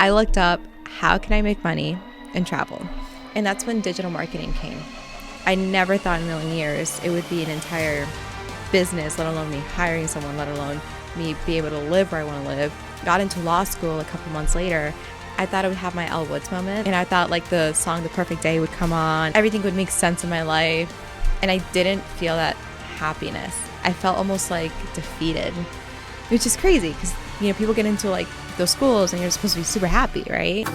I looked up, how can I make money and travel? And that's when digital marketing came. I never thought in a million years it would be an entire business, let alone me hiring someone, let alone me be able to live where I want to live. Got into law school a couple months later. I thought I would have my Elle Woods moment, and I thought like the song The Perfect Day would come on. Everything would make sense in my life, and I didn't feel that happiness. I felt almost like defeated, which is crazy because, people get into like those schools and you're supposed to be super happy, right?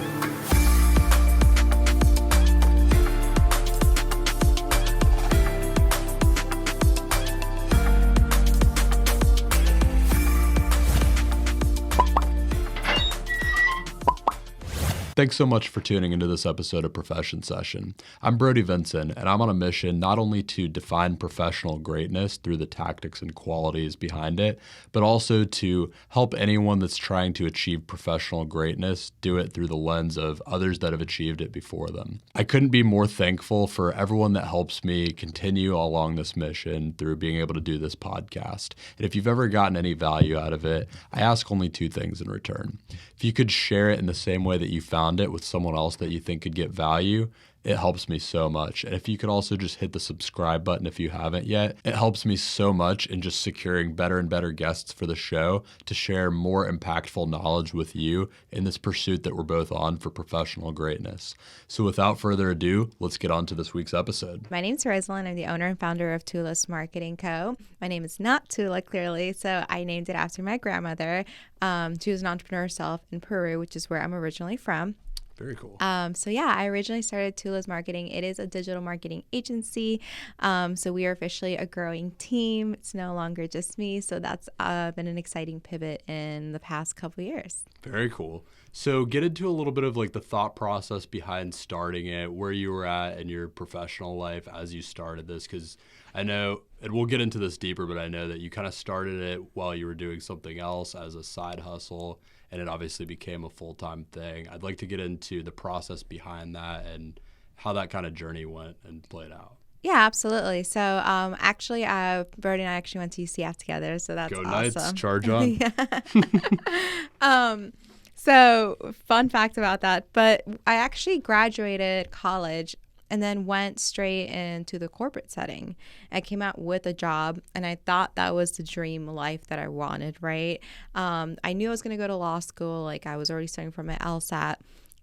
Thanks so much for tuning into this episode of Profession Session. I'm Brody Vinson, and I'm on a mission not only to define professional greatness through the tactics and qualities behind it, but also to help anyone that's trying to achieve professional greatness do it through the lens of others that have achieved it before them. I couldn't be more thankful for everyone that helps me continue along this mission through being able to do this podcast. And if you've ever gotten any value out of it, I ask only two things in return. If you could share it in the same way that you found it with someone else that you think could get value, it helps me so much. And if you could also just hit the subscribe button if you haven't yet, it helps me so much in just securing better and better guests for the show to share more impactful knowledge with you in this pursuit that we're both on for professional greatness. So without further ado, let's get on to this week's episode. My name's Rossalyn. I'm the owner and founder of Tula Marketing Co. My name is not Tula, clearly, so I named it after my grandmother. She was an entrepreneur herself in Peru, which is where I'm originally from. Very cool. I originally started Tula's Marketing. It is a digital marketing agency. So we are officially a growing team. It's no longer just me. So that's been an exciting pivot in the past couple years. Very cool. So get into a little bit of like the thought process behind starting it, where you were at in your professional life as you started this, because I know, and we'll get into this deeper, but I know that you kind of started it while you were doing something else as a side hustle, and it obviously became a full-time thing. I'd like to get into the process behind that and how that kind of journey went and played out. Yeah, absolutely. So Brody and I actually went to UCF together, so that's Go awesome. Knights, charge on. So fun fact about that, but I actually graduated college and then went straight into the corporate setting. I came out with a job, and I thought that was the dream life that I wanted, right? I knew I was going to go to law school. Like, I was already studying for my LSAT.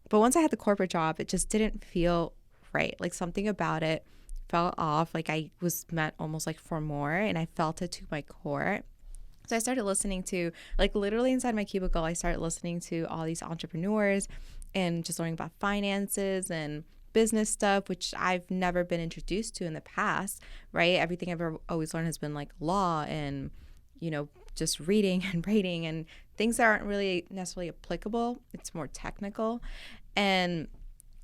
But once I had the corporate job, it just didn't feel right. Like, something about it fell off. Like, I was meant almost like for more, and I felt it to my core. So I started listening to, like, literally inside my cubicle, I started listening to all these entrepreneurs and just learning about finances and business stuff, which I've never been introduced to in the past, right? Everything I've ever always learned has been like law and, just reading and rating and things that aren't really necessarily applicable. It's more technical. And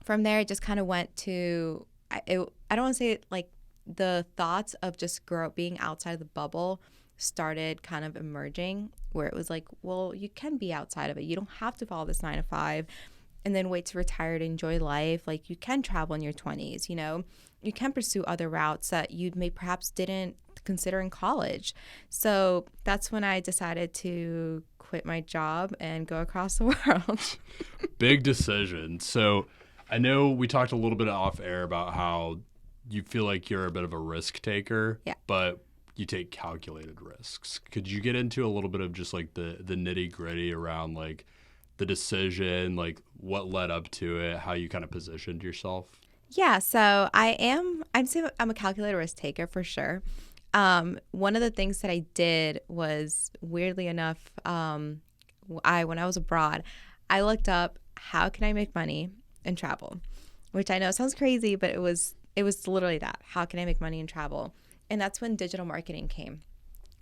from there, it just kind of went to, I don't want to say it, like the thoughts of just being outside of the bubble started kind of emerging, where it was like, well, you can be outside of it. You don't have to follow this 9 to 5 and then wait to retire to enjoy life. Like, you can travel in your 20s, you can pursue other routes that you may perhaps didn't consider in college. So that's when I decided to quit my job and go across the world. Big decision. So I know we talked a little bit off air about how you feel like you're a bit of a risk taker, yeah, but you take calculated risks. Could you get into a little bit of just like the nitty gritty around like the decision, like what led up to it, how you kind of positioned yourself? Yeah, so I'm a calculated risk taker for sure. One of the things that I did was, weirdly enough, when I was abroad, I looked up, how can I make money and travel? Which I know sounds crazy, but it was literally that. How can I make money and travel? And that's when digital marketing came.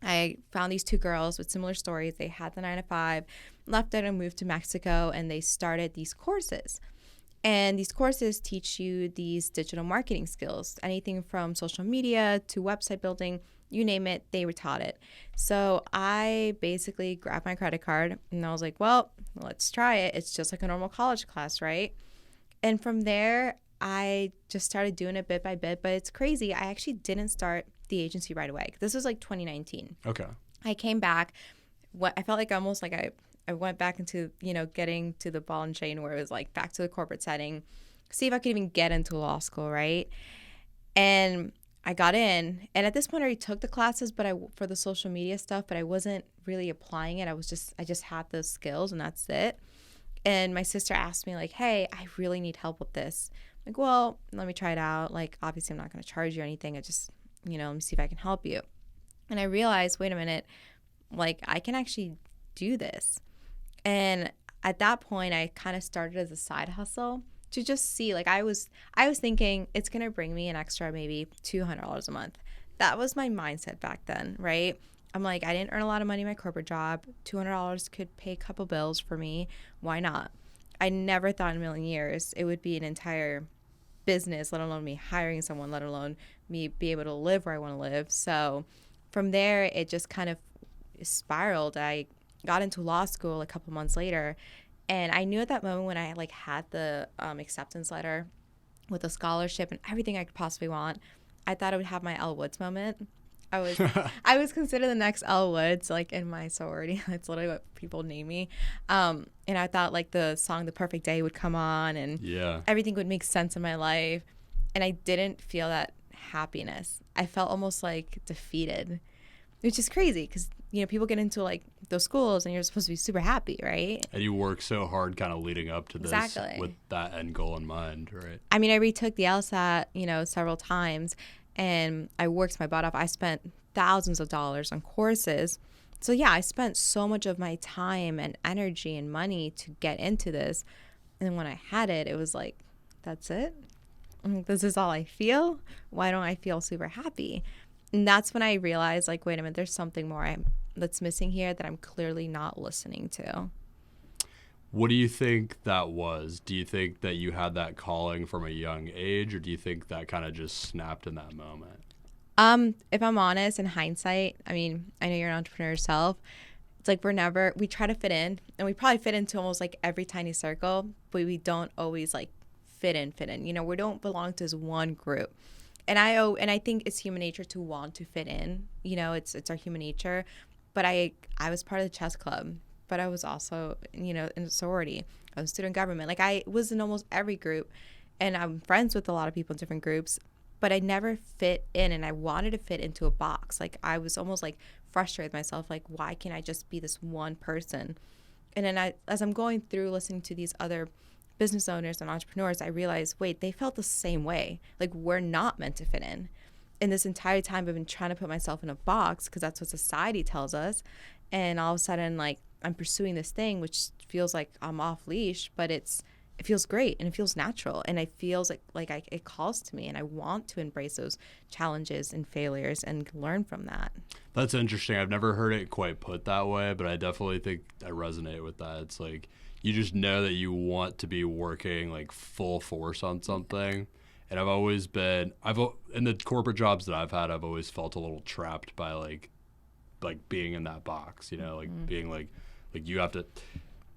I found these two girls with similar stories. They had the 9 to 5, left it and moved to Mexico, and they started these courses. And these courses teach you these digital marketing skills, anything from social media to website building, you name it, they were taught it. So I basically grabbed my credit card and I was like, well, let's try it. It's just like a normal college class, right? And from there, I just started doing it bit by bit, but it's crazy. I actually didn't start the agency right away. This was like 2019. Okay. I came back. I felt like almost like I went back into, getting to the ball and chain where it was like back to the corporate setting, see if I could even get into law school, right? And I got in, and at this point I already took the classes, but for the social media stuff, but I wasn't really applying it. I just had those skills, and that's it. And my sister asked me like, "Hey, I really need help with this." I'm like, well, let me try it out. Like, obviously I'm not going to charge you or anything. I just, let me see if I can help you. And I realized, wait a minute, like I can actually do this. And at that point, I kind of started as a side hustle to just see, like I was thinking it's going to bring me an extra maybe $200 a month. That was my mindset back then, right? I'm like, I didn't earn a lot of money in my corporate job. $200 could pay a couple bills for me. Why not? I never thought in a million years it would be an entire business, let alone me hiring someone, let alone me be able to live where I want to live. So from there, it just kind of spiraled. I got into law school a couple months later, and I knew at that moment when I like had the acceptance letter with a scholarship and everything I could possibly want, I thought I would have my Elle Woods moment. I was considered the next Elle Woods, like in my sorority. That's literally what people name me. And I thought like the song "The Perfect Day" would come on, and everything would make sense in my life. And I didn't feel that happiness. I felt almost like defeated, which is crazy because people get into like those schools and you're supposed to be super happy, right? And you work so hard kind of leading up to this with that end goal in mind, right? I mean, I retook the LSAT, several times, and I worked my butt off. I spent thousands of dollars on courses. So yeah, I spent so much of my time and energy and money to get into this. And when I had it, it was like, that's it? This is all I feel? Why don't I feel super happy? And that's when I realized, like, wait a minute, there's something more that's missing here that I'm clearly not listening to. What do you think that was? Do you think that you had that calling from a young age, or do you think that kind of just snapped in that moment? If I'm honest, in hindsight, I mean, I know you're an entrepreneur yourself. It's like we try to fit in, and we probably fit into almost like every tiny circle, but we don't always like fit in. We don't belong to this one group. And I think it's human nature to want to fit in. It's our human nature. But I was part of the chess club, but I was also, in a sorority. I was student government. Like I was in almost every group, and I'm friends with a lot of people in different groups, but I never fit in, and I wanted to fit into a box. Like I was almost like frustrated with myself. Like, why can't I just be this one person? And then as I'm going through listening to these other business owners and entrepreneurs, I realized, wait, they felt the same way. Like we're not meant to fit in. And this entire time I've been trying to put myself in a box because that's what society tells us. And all of a sudden, like I'm pursuing this thing, which feels like I'm off leash, but it feels great and it feels natural. And it feels it calls to me, and I want to embrace those challenges and failures and learn from that. That's interesting. I've never heard it quite put that way, but I definitely think I resonate with that. It's like, you just know that you want to be working like full force on something. And I've always been, in the corporate jobs that I've had, I've always felt a little trapped by like being in that box, being like you have to,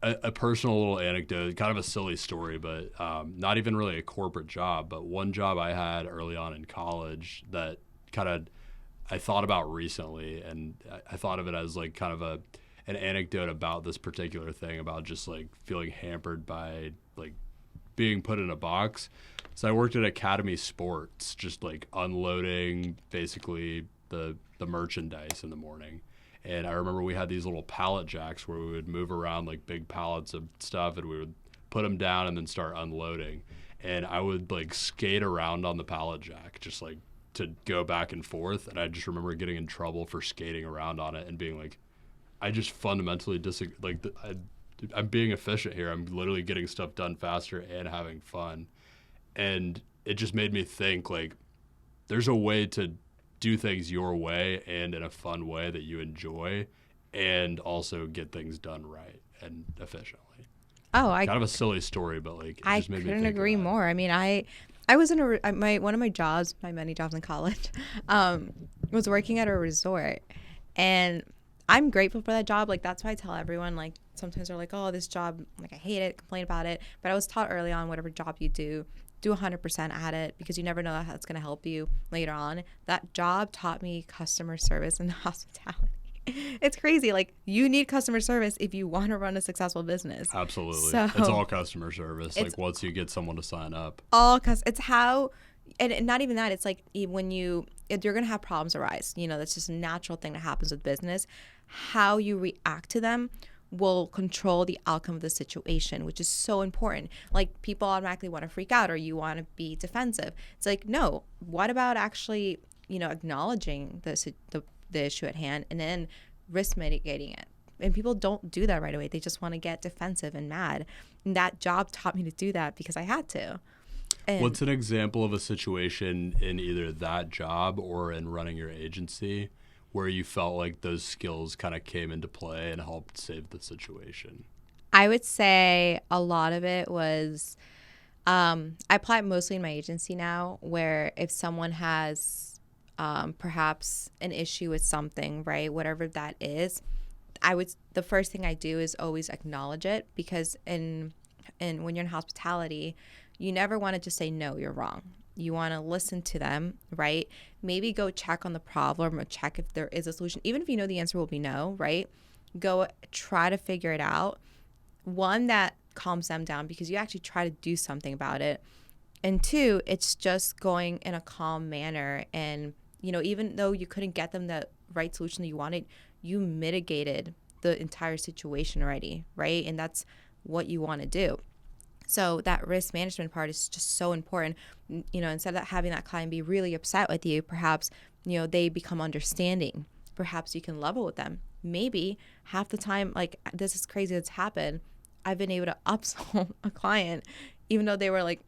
a personal little anecdote, kind of a silly story, but not even really a corporate job, but one job I had early on in college that kind of I thought about recently, and I thought of it as like kind of an anecdote about this particular thing, about just like feeling hampered by like being put in a box. So I worked at Academy Sports, just like unloading basically the merchandise in the morning. And I remember we had these little pallet jacks where we would move around like big pallets of stuff, and we would put them down and then start unloading. And I would like skate around on the pallet jack, just like to go back and forth. And I just remember getting in trouble for skating around on it and being like, I just fundamentally disagree. Like I'm being efficient here. I'm literally getting stuff done faster and having fun. And it just made me think, like, there's a way to do things your way and in a fun way that you enjoy, and also get things done right and efficiently. Kind of a silly story, but like it just made me think. I couldn't agree more. I mean, I was in one of my jobs, my many jobs in college, was working at a resort, and I'm grateful for that job. Like, that's why I tell everyone, like, sometimes they're like, oh, this job, like, I hate it, complain about it. But I was taught early on, whatever job you do 100% at it, because you never know how it's going to help you later on. That job taught me customer service and hospitality. It's crazy. Like, you need customer service if you want to run a successful business. Absolutely. So It's all customer service. it's Like once you get someone to sign up. it's how, and not even that. It's like when if you're going to have problems arise, that's just a natural thing that happens with business. How you react to them will control the outcome of the situation, which is so important. Like, people automatically want to freak out or you want to be defensive. It's like, no, what about actually, acknowledging the issue at hand and then risk mitigating it? And people don't do that right away. They just want to get defensive and mad. And that job taught me to do that because I had to. And What's an example of a situation in either that job or in running your agency where you felt like those skills kind of came into play and helped save the situation? I would say a lot of it was, I apply it mostly in my agency now, where if someone has perhaps an issue with something, right, whatever that is, the first thing I do is always acknowledge it, because when you're in hospitality, you never want to just say, no, you're wrong. You want to listen to them, right? Maybe go check on the problem or check if there is a solution. Even if you know the answer will be no, right? Go try to figure it out. One, that calms them down because you actually try to do something about it. And two, it's just going in a calm manner. And, even though you couldn't get them the right solution that you wanted, you mitigated the entire situation already, right? And that's what you want to do. So that risk management part is just so important. Instead of having that client be really upset with you, perhaps, they become understanding. Perhaps you can level with them. Maybe half the time, like, this is crazy that's happened, I've been able to upsell a client, even though they were like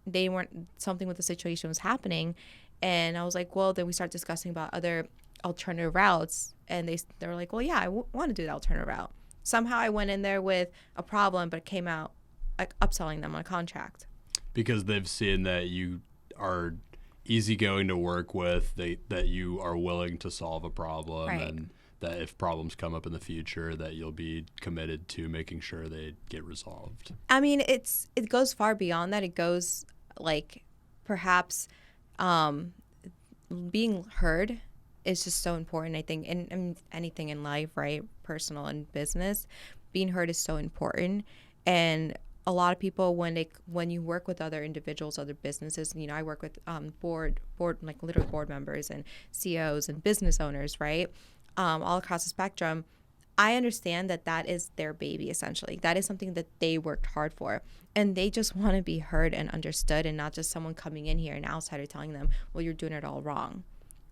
they weren't, something with the situation was happening. And I was like, well, then we start discussing about other alternative routes. And they were like, well, yeah, I want to do the alternative route. Somehow I went in there with a problem, but it came out like upselling them on a contract. Because they've seen that you are easygoing to work with, that you are willing to solve a problem, Right. and that if problems come up in the future, that you'll be committed to making sure they get resolved. I mean, it goes far beyond that. It goes like perhaps being heard is just so important, I think, in anything in life, right? Personal and business. Being heard is so important. And a lot of people, when you work with other individuals, other businesses, I work with board like literal board members and CEOs and business owners, right? All across the spectrum. I understand that is their baby, essentially. That is something that they worked hard for. And they just want to be heard and understood, and not just someone coming in here, an outsider, telling them, well, you're doing it all wrong.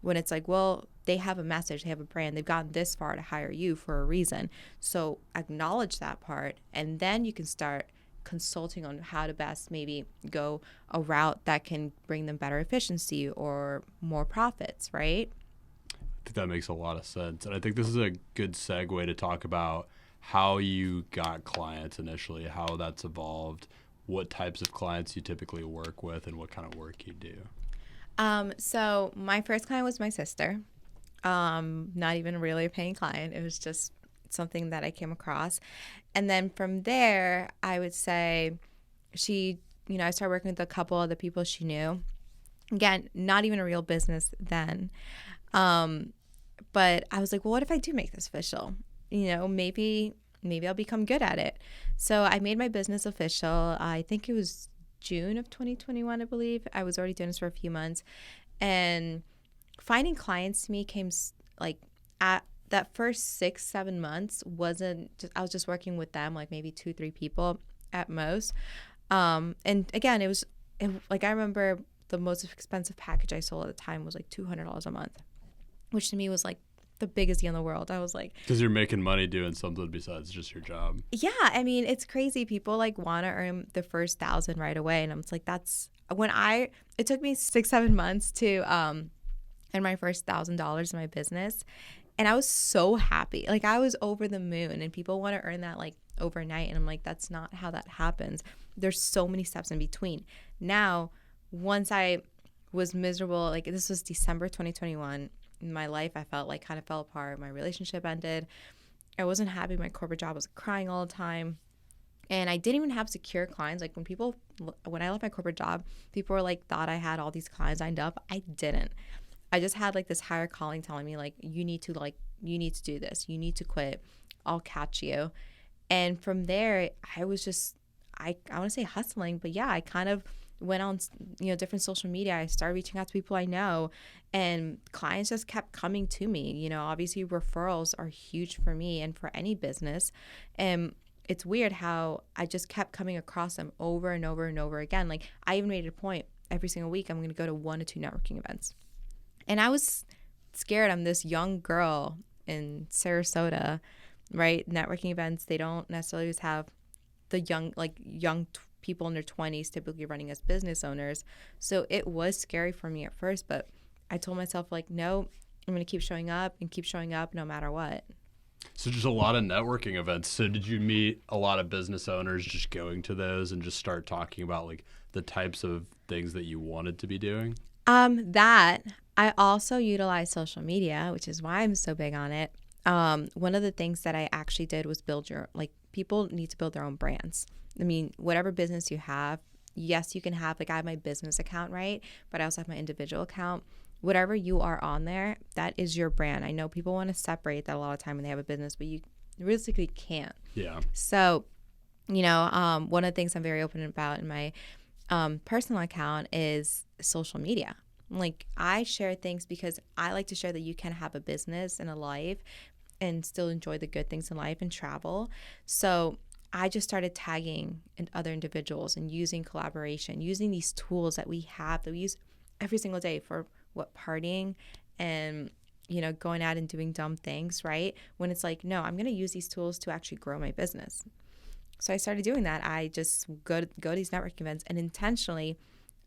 When it's like, well, they have a message, they have a brand, they've gotten this far to hire you for a reason. So acknowledge that part, and then you can start consulting on how to best maybe go a route that can bring them better efficiency or more profits, right? I think that makes a lot of sense. And I think this is a good segue to talk about how you got clients initially, how that's evolved, what types of clients you typically work with, and what kind of work you do. So my first client was my sister. Not even really a paying client. It was just something that I came across. And then from there, I would say I started working with a couple of the people she knew. Again, not even a real business then. But I was like, well, what if I do make this official? Maybe I'll become good at it. So I made my business official. I think it was June of 2021, I believe. I was already doing this for a few months. And finding clients to me came like at that first 6-7 months I was just working with them, like maybe 2-3 people at most. And again, I remember the most expensive package I sold at the time was like $200 a month, which to me was like the biggest deal in the world. I was like, because you're making money doing something besides just your job. yeah, I mean, it's crazy. People like want to earn the first 1,000 right away. And I'm just like, it took me 6-7 months to earn my first $1,000 in my business. And I was so happy. Like, I was over the moon, and people want to earn that like overnight. And I'm like, that's not how that happens. There's so many steps in between. Now, once I was miserable, like this was December 2021, in my life, I felt like kind of fell apart. My relationship ended. I wasn't happy. My corporate job was crying all the time. And I didn't even have secure clients. Like when I left my corporate job, people were like, thought I had all these clients lined up. I didn't. I just had like this higher calling telling me like, you need to like you need to do this. You need to quit. I'll catch you. And from there, I was just, I want to say hustling, but yeah, I kind of went on, different social media. I started reaching out to people I know, and clients just kept coming to me. Obviously referrals are huge for me and for any business. And it's weird how I just kept coming across them over and over and over again. Like, I even made it a point every single week, I'm going to go to 1 to 2 networking events. And I was scared. I'm this young girl in Sarasota, right? Networking events, they don't necessarily always have the young people in their 20s typically running as business owners. So it was scary for me at first, but I told myself, like, no, I'm going to keep showing up no matter what. So just a lot of networking events. So did you meet a lot of business owners just going to those and just start talking about like the types of things that you wanted to be doing? That I also utilize social media, which is why I'm so big on it. One of the things that I actually did was people need to build their own brands. I mean, whatever business you have, yes, you can have, like, I have my business account, right? But I also have my individual account. Whatever you are on there, that is your brand. I know people want to separate that a lot of time when they have a business, but you realistically can't. Yeah. So, one of the things I'm very open about in my personal account is social media. Like, I share things because I like to share that you can have a business and a life and still enjoy the good things in life and travel. So I just started tagging other individuals and using collaboration, using these tools that we have that we use every single day for partying and, going out and doing dumb things, right? When it's like, no, I'm going to use these tools to actually grow my business. So I started doing that. I just go to these networking events, and intentionally,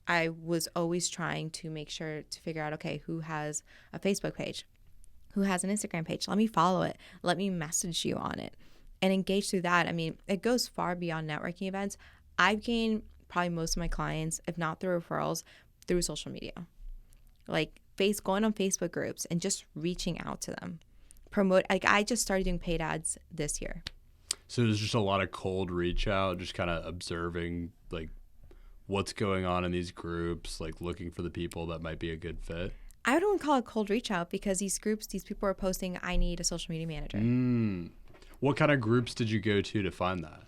I was always trying to make sure to figure out, okay, who has a Facebook page? Who has an Instagram page? Let me follow it. Let me message you on it and engage through that. I mean, it goes far beyond networking events. I've gained probably most of my clients, if not through referrals, through social media. Like, going on Facebook groups and just reaching out to them. I just started doing paid ads this year. So there's just a lot of cold reach out, just kind of observing like what's going on in these groups, like looking for the people that might be a good fit. I don't call it cold reach out because these people are posting, I need a social media manager. What kind of groups did you go to find that?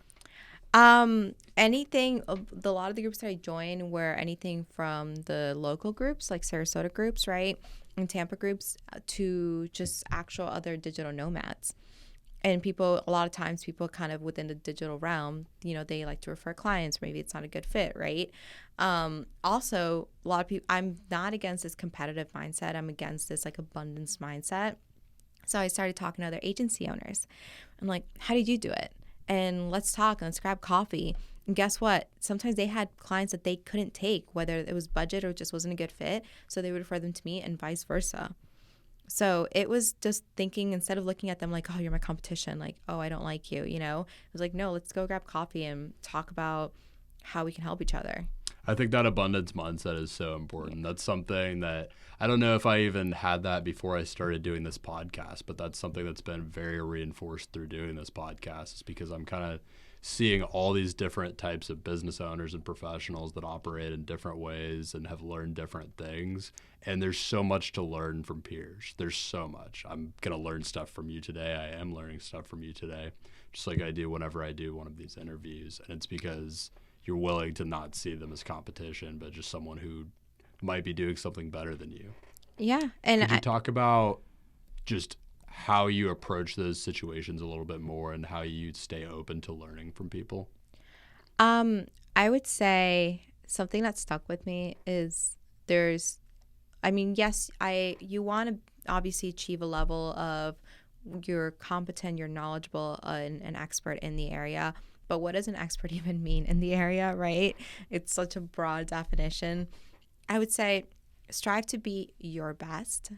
Anything, a lot of the groups that I joined were anything from the local groups, like Sarasota groups, right? And Tampa groups, to just actual other digital nomads. And a lot of times people kind of within the digital realm, they like to refer clients. Maybe it's not a good fit, right? Also, a lot of people, I'm not against this competitive mindset. I'm against this like abundance mindset. So I started talking to other agency owners. I'm like, how did you do it? And let's talk, and let's grab coffee. And guess what? Sometimes they had clients that they couldn't take, whether it was budget or just wasn't a good fit. So they would refer them to me and vice versa. So it was just thinking, instead of looking at them like, oh, you're my competition, like, oh, I don't like you, it was like, no, let's go grab coffee and talk about how we can help each other. I think that abundance mindset is so important. That's something that I don't know if I even had that before I started doing this podcast, but that's something that's been very reinforced through doing this podcast, is because I'm kind of seeing all these different types of business owners and professionals that operate in different ways and have learned different things. And there's so much to learn from peers. There's so much. I'm going to learn stuff from you today. I am learning stuff from you today, just like I do whenever I do one of these interviews. And it's because you're willing to not see them as competition, but just someone who might be doing something better than you. Yeah. And could you talk about just how you approach those situations a little bit more and how you stay open to learning from people? I would say something that stuck with me is yes, you want to obviously achieve a level of you're competent, you're knowledgeable, and an expert in the area. But what does an expert even mean in the area, right? It's such a broad definition. I would say strive to be your best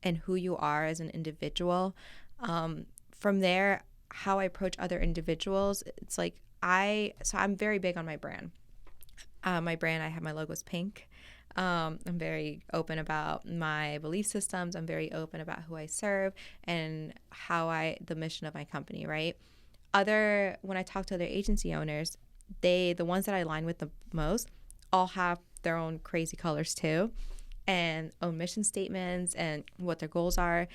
and who you are as an individual. From there, how I approach other individuals, it's like I'm very big on my brand. My brand, I have my logo's pink. I'm very open about my belief systems. I'm very open about who I serve and the mission of my company, right? When I talk to other agency owners, the ones that I align with the most all have their own crazy colors too, and own mission statements and what their goals are.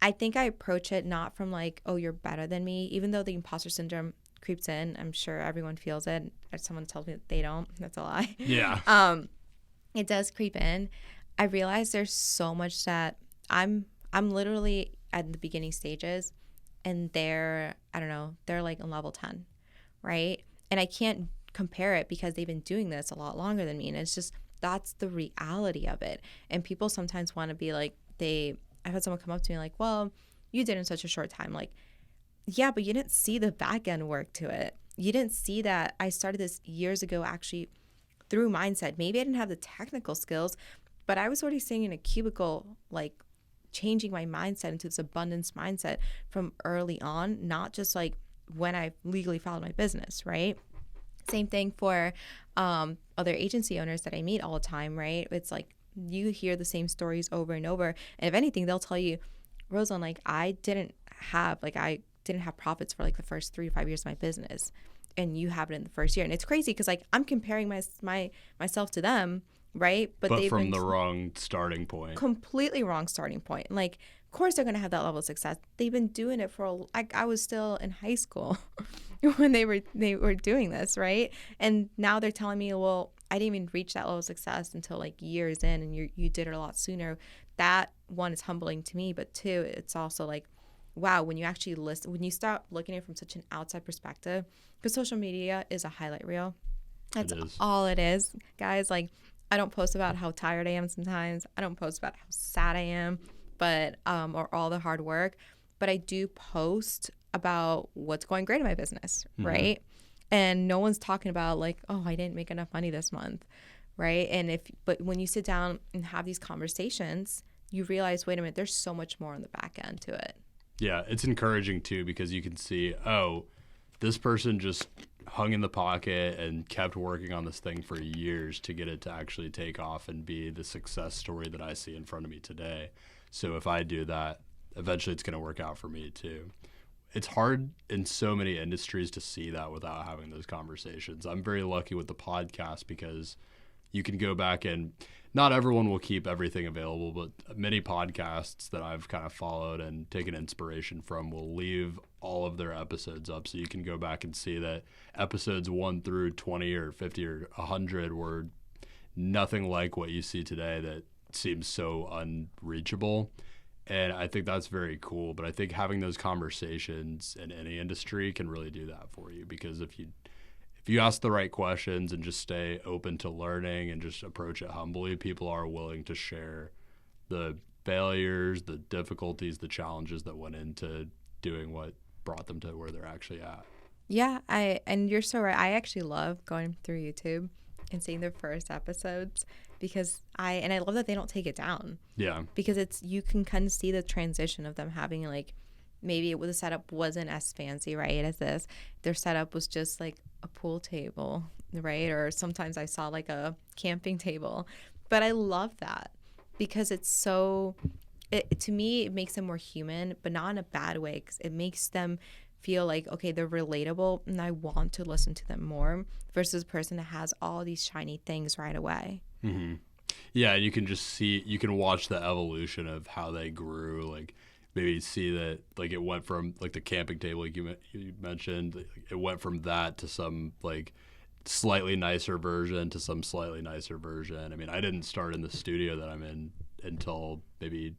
I think I approach it not from like, oh, you're better than me, even though the imposter syndrome creeps in. I'm sure everyone feels it. If someone tells me that they don't, that's a lie. Yeah. It does creep in. I realize there's so much that I'm literally at the beginning stages, and I don't know, they're like on level 10, right? And I can't compare it because they've been doing this a lot longer than me. And it's just, that's the reality of it. And people sometimes want to be like, I've had someone come up to me like, well, you did in such a short time. Like, yeah, but you didn't see the back end work to it. You didn't see that I started this years ago actually through mindset. Maybe I didn't have the technical skills, but I was already sitting in a cubicle, like changing my mindset into this abundance mindset from early on, not just like when I legally filed my business, right? Same thing for other agency owners that I meet all the time, right? It's like you hear the same stories over and over. And if anything, they'll tell you, Rosalind, like I didn't have profits for like the first 3 to 5 years of my business, and you have it in the first year. And it's crazy because like I'm comparing myself to them, right? But they've from the wrong starting point. Completely wrong starting point. Like, of course they're going to have that level of success. They've been doing it I was still in high school when they were doing this, right? And now they're telling me, well, I didn't even reach that level of success until like years in, and you did it a lot sooner. That one is humbling to me, but two, it's also like, wow, when you actually listen, when you start looking at it from such an outside perspective, because social media is a highlight reel. That's all it is, guys. Like, I don't post about how tired I am sometimes. I don't post about how sad I am, but or all the hard work. But I do post about what's going great in my business, right? And no one's talking about like, oh, I didn't make enough money this month, right? But when you sit down and have these conversations, you realize, wait a minute, there's so much more on the back end to it. Yeah, it's encouraging too, because you can see, oh, this person just hung in the pocket and kept working on this thing for years to get it to actually take off and be the success story that I see in front of me today. So if I do that, eventually it's going to work out for me too. It's hard in so many industries to see that without having those conversations. I'm very lucky with the podcast because you can go back, and not everyone will keep everything available, but many podcasts that I've kind of followed and taken inspiration from will leave all of their episodes up. So you can go back and see that episodes 1 through 20 or 50 or 100 were nothing like what you see today that seems so unreachable. And I think that's very cool. But I think having those conversations in any industry can really do that for you, because if you ask the right questions and just stay open to learning and just approach it humbly, people are willing to share the failures, the difficulties, the challenges that went into doing what brought them to where they're actually at. Yeah, and you're so right. I actually love going through YouTube and seeing the first episodes, because I love that they don't take it down. Yeah. Because you can kind of see the transition of them having like, maybe the setup wasn't as fancy, right, as this. Their setup was just like a pool table, right? Or sometimes I saw like a camping table. But I love that because it's so, to me, it makes them more human, but not in a bad way, because it makes them feel like, okay, they're relatable and I want to listen to them more, versus a person that has all these shiny things right away. Mm-hmm. Yeah, you can just see, you can watch the evolution of how they grew, like maybe see that like it went from like the camping table like you mentioned, it went from that to some like slightly nicer version to some slightly nicer version. I mean, I didn't start in the studio that I'm in until maybe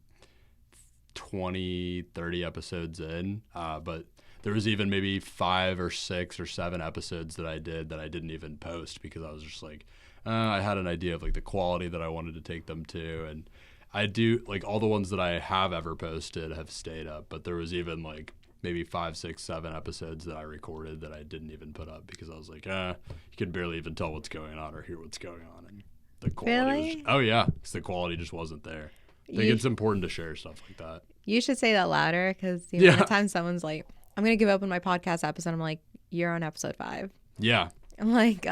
20, 30 episodes in, but there was even maybe 5 or 6 or 7 episodes that I did that I didn't even post because I was just like, I had an idea of like the quality that I wanted to take them to, and I do like all the ones that I have ever posted have stayed up, but there was even like maybe 5, 6, 7 episodes that I recorded that I didn't even put up because I was like, you can barely even tell what's going on or hear what's going on, and the quality was, oh yeah, because the quality just wasn't there. I think it's important to share stuff like that. You should say that louder, because the amount of times someone's like, I'm gonna give up on my podcast episode, I'm like, you're on episode 5. Yeah. I'm like,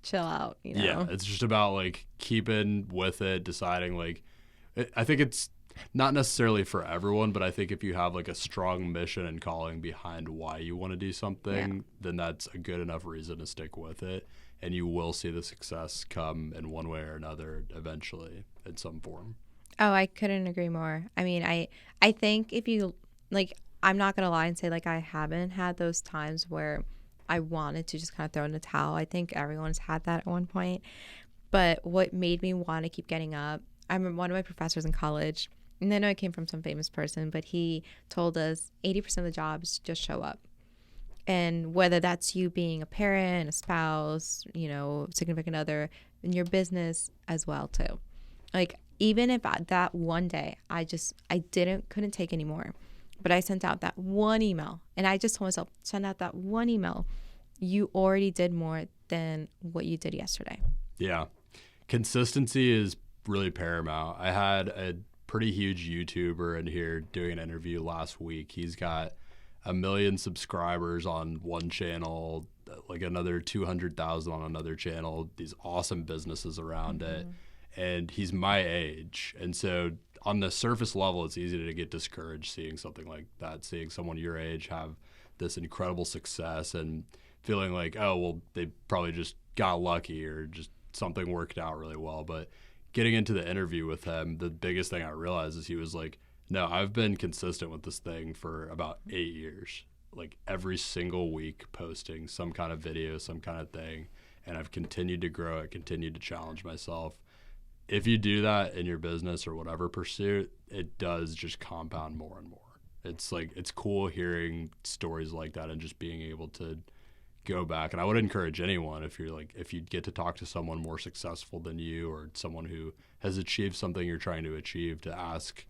chill out, you know? Yeah, it's just about like keeping with it, deciding like, I think it's not necessarily for everyone, but I think if you have like a strong mission and calling behind why you want to do something, then that's a good enough reason to stick with it, and you will see the success come in one way or another eventually in some form. Oh, I couldn't agree more. I mean, I think if you like, I'm not gonna lie and say like I haven't had those times where I wanted to just kind of throw in the towel. I think everyone's had that at one point. But what made me want to keep getting up, I remember one of my professors in college, and I know it came from some famous person, but he told us 80% of the jobs just show up. And whether that's you being a parent, a spouse, significant other, in your business as well too. Like even if that one day I couldn't take anymore, but I sent out that one email, and I just told myself, send out that one email. You already did more than what you did yesterday. Yeah. Consistency is really paramount. I had a pretty huge YouTuber in here doing an interview last week. He's got 1 million subscribers on one channel, like another 200,000 on another channel, these awesome businesses around it. And he's my age. And so on the surface level, it's easy to get discouraged seeing something like that, seeing someone your age have this incredible success and feeling like, oh, well, they probably just got lucky or just something worked out really well. But getting into the interview with him, the biggest thing I realized is he was like, no, I've been consistent with this thing for about 8 years, like every single week posting some kind of video, some kind of thing. And I've continued to grow it, continued to challenge myself. If you do that in your business or whatever pursuit, it does just compound more and more. It's like, it's cool hearing stories like that and just being able to go back. And I would encourage anyone, if you get to talk to someone more successful than you or someone who has achieved something you're trying to achieve, to ask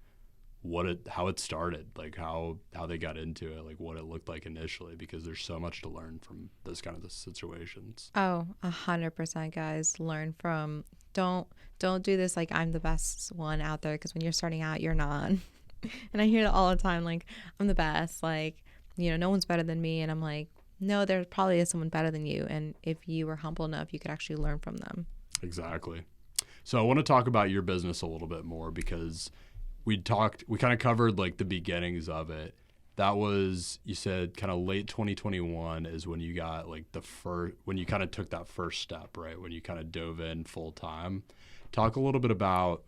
how it started, like how they got into it, like what it looked like initially, because there's so much to learn from those kind of situations. Oh, 100%, guys. Learn from. Don't do this like I'm the best one out there, because when you're starting out, you're not. And I hear it all the time, like I'm the best, like no one's better than me, and I'm like, no, there probably is someone better than you, and if you were humble enough, you could actually learn from them. Exactly. So I want to talk about your business a little bit more, because we kind of covered like the beginnings of it. That was, you said kind of late 2021 is when you got like when you kind of took that first step, right? When you kind of dove in full time. Talk a little bit about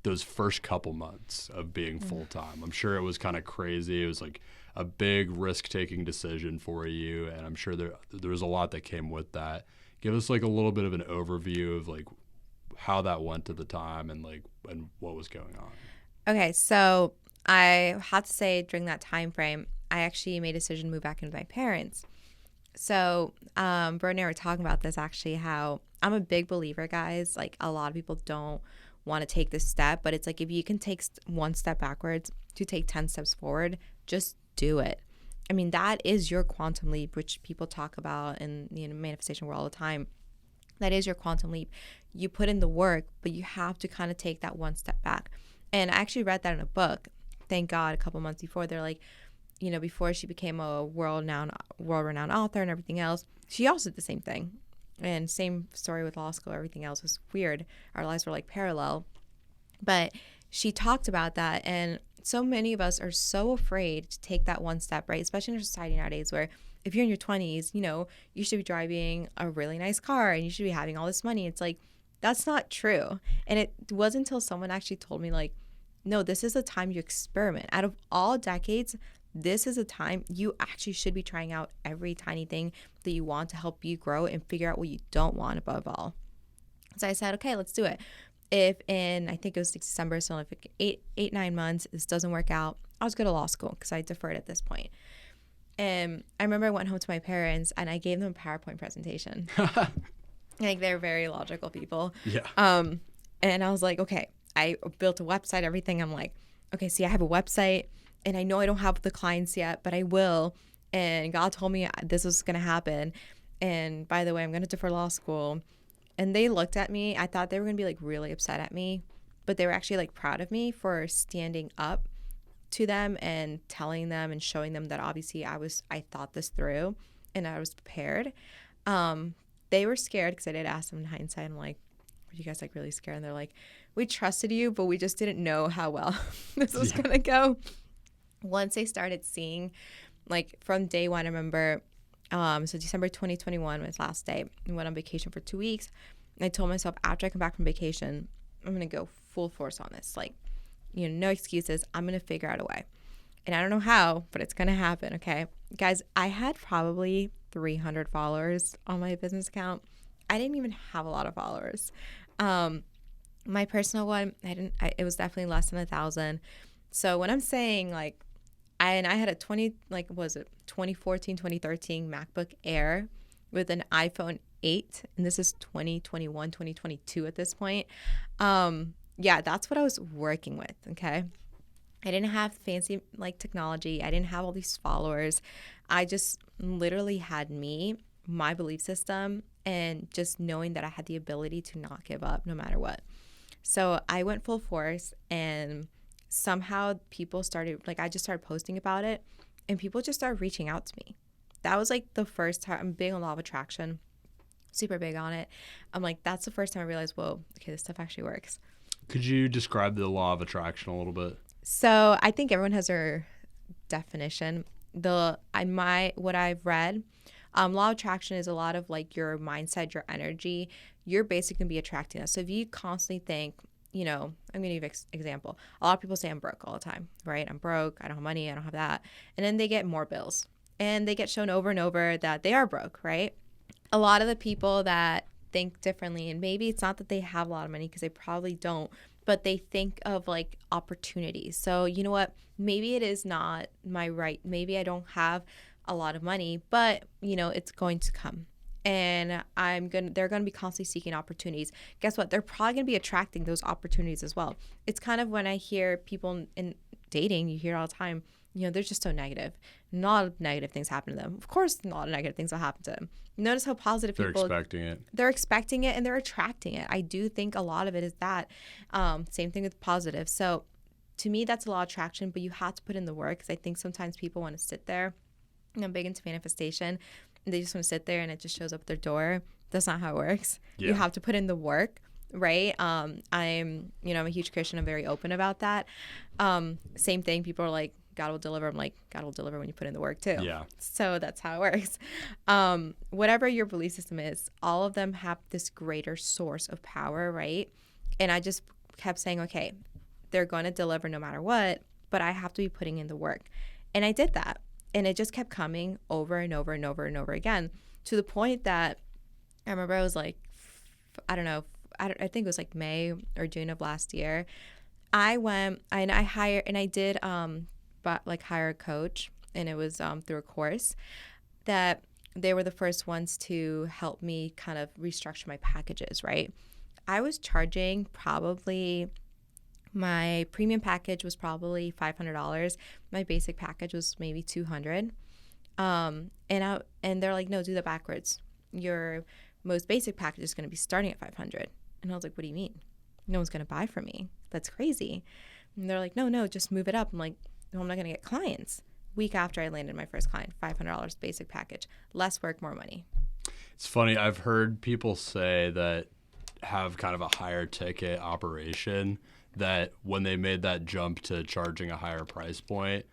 those first couple months of being full time. I'm sure it was kind of crazy. It was like a big risk taking decision for you. And I'm sure there was a lot that came with that. Give us like a little bit of an overview of like how that went at the time and what was going on. Okay, so I have to say during that time frame, I actually made a decision to move back in with my parents. So Brody and I were talking about this, actually, how I'm a big believer, guys. Like a lot of people don't want to take this step, but it's like if you can take one step backwards to take 10 steps forward, just do it. I mean, that is your quantum leap, which people talk about in the manifestation world all the time. That is your quantum leap. You put in the work, but you have to kind of take that one step back. And I actually read that in a book, thank God, a couple months before. They're like, before she became a world-renowned author and everything else, she also did the same thing. And same story with law school, everything else was weird. Our lives were like parallel. But she talked about that, and so many of us are so afraid to take that one step, right? Especially in our society nowadays, where if you're in your 20s, you should be driving a really nice car and you should be having all this money. It's like, that's not true. And it wasn't until someone actually told me, like, no, this is a time you experiment. Out of all decades, this is a time you actually should be trying out every tiny thing that you want to help you grow and figure out what you don't want above all. So I said, okay, let's do it. If in, I think it was December, so if 9 months, this doesn't work out, I was going to law school because I deferred at this point. And I remember I went home to my parents and I gave them a PowerPoint presentation. Like, they're very logical people. Yeah. And I was like, okay, I built a website, everything. I'm like, okay, see, I have a website and I know I don't have the clients yet, but I will. And God told me this was going to happen. And by the way, I'm going to defer law school. And they looked at me. I thought they were going to be like really upset at me, but they were actually like proud of me for standing up to them and telling them and showing them that obviously I thought this through and I was prepared. They were scared because I did ask them in hindsight. I'm like, were you guys like really scared? And they're like, we trusted you, but we just didn't know how well this was going to go. Once they started seeing, like from day one, I remember, so December 2021 was last day. I went on vacation for 2 weeks. And I told myself after I come back from vacation, I'm going to go full force on this. Like, no excuses. I'm going to figure out a way. And I don't know how, but it's going to happen. Okay. Guys, I had probably 300 followers on my business account. I didn't even have a lot of followers. My personal one, it was definitely less than 1,000. So when I'm saying like, I had a 2014, 2013 MacBook Air with an iPhone 8, and this is 2021, 2022 at this point. Yeah, that's what I was working with. Okay. I didn't have fancy like technology. I didn't have all these followers. I just literally had me, my belief system, and just knowing that I had the ability to not give up no matter what. So I went full force, and somehow people started, like, I just started posting about it, and people just started reaching out to me. That was like the first time. I'm big on law of attraction, super big on it. I'm like, that's the first time I realized, whoa, okay, this stuff actually works. Could you describe the law of attraction a little bit? So I think everyone has their definition. What I've read, law of attraction is a lot of like your mindset, your energy. You're basically going to be attracting that. So if you constantly think, I'm going to give you an example. A lot of people say I'm broke all the time, right? I'm broke. I don't have money. I don't have that. And then they get more bills, and they get shown over and over that they are broke, right? A lot of the people that think differently, and maybe it's not that they have a lot of money, because they probably don't, but they think of like opportunities. So you know what? Maybe it is not my right. Maybe I don't have a lot of money, but it's going to come. And they're going to be constantly seeking opportunities. Guess what? They're probably going to be attracting those opportunities as well. It's kind of when I hear people in dating, you hear all the time, they're just so negative. Not a lot of negative things happen to them. Of course, a lot of negative things will happen to them. Notice how positive they're people... expecting it. They're expecting it, and they're attracting it. I do think a lot of it is that. Same thing with positive. So to me, that's a law of attraction, but you have to put in the work, because I think sometimes people want to sit there. I'm big into manifestation. They just want to sit there and it just shows up at their door. That's not how it works. Yeah. You have to put in the work, right? I'm a huge Christian. I'm very open about that. Same thing. People are like, God will deliver. I'm like, God will deliver when you put in the work too. Yeah. So that's how it works. Whatever your belief system is, all of them have this greater source of power, right? And I just kept saying, okay, they're going to deliver no matter what, but I have to be putting in the work. And I did that. And it just kept coming over and over and over and over again, to the point that I remember I was like, I don't know, I think it was like May or June of last year. I went and I hired, and I did hire a coach, and it was through a course that they were the first ones to help me kind of restructure my packages, right? I was charging probably... My premium package was probably $500. My basic package was maybe $200. And they're like, no, do that backwards. Your most basic package is going to be starting at $500. And I was like, what do you mean? No one's going to buy from me. That's crazy. And they're like, no, just move it up. I'm like, no, I'm not going to get clients. Week after I landed my first client, $500 basic package. Less work, more money. It's funny. I've heard people say that have kind of a higher ticket operation, that when they made that jump to charging a higher price point,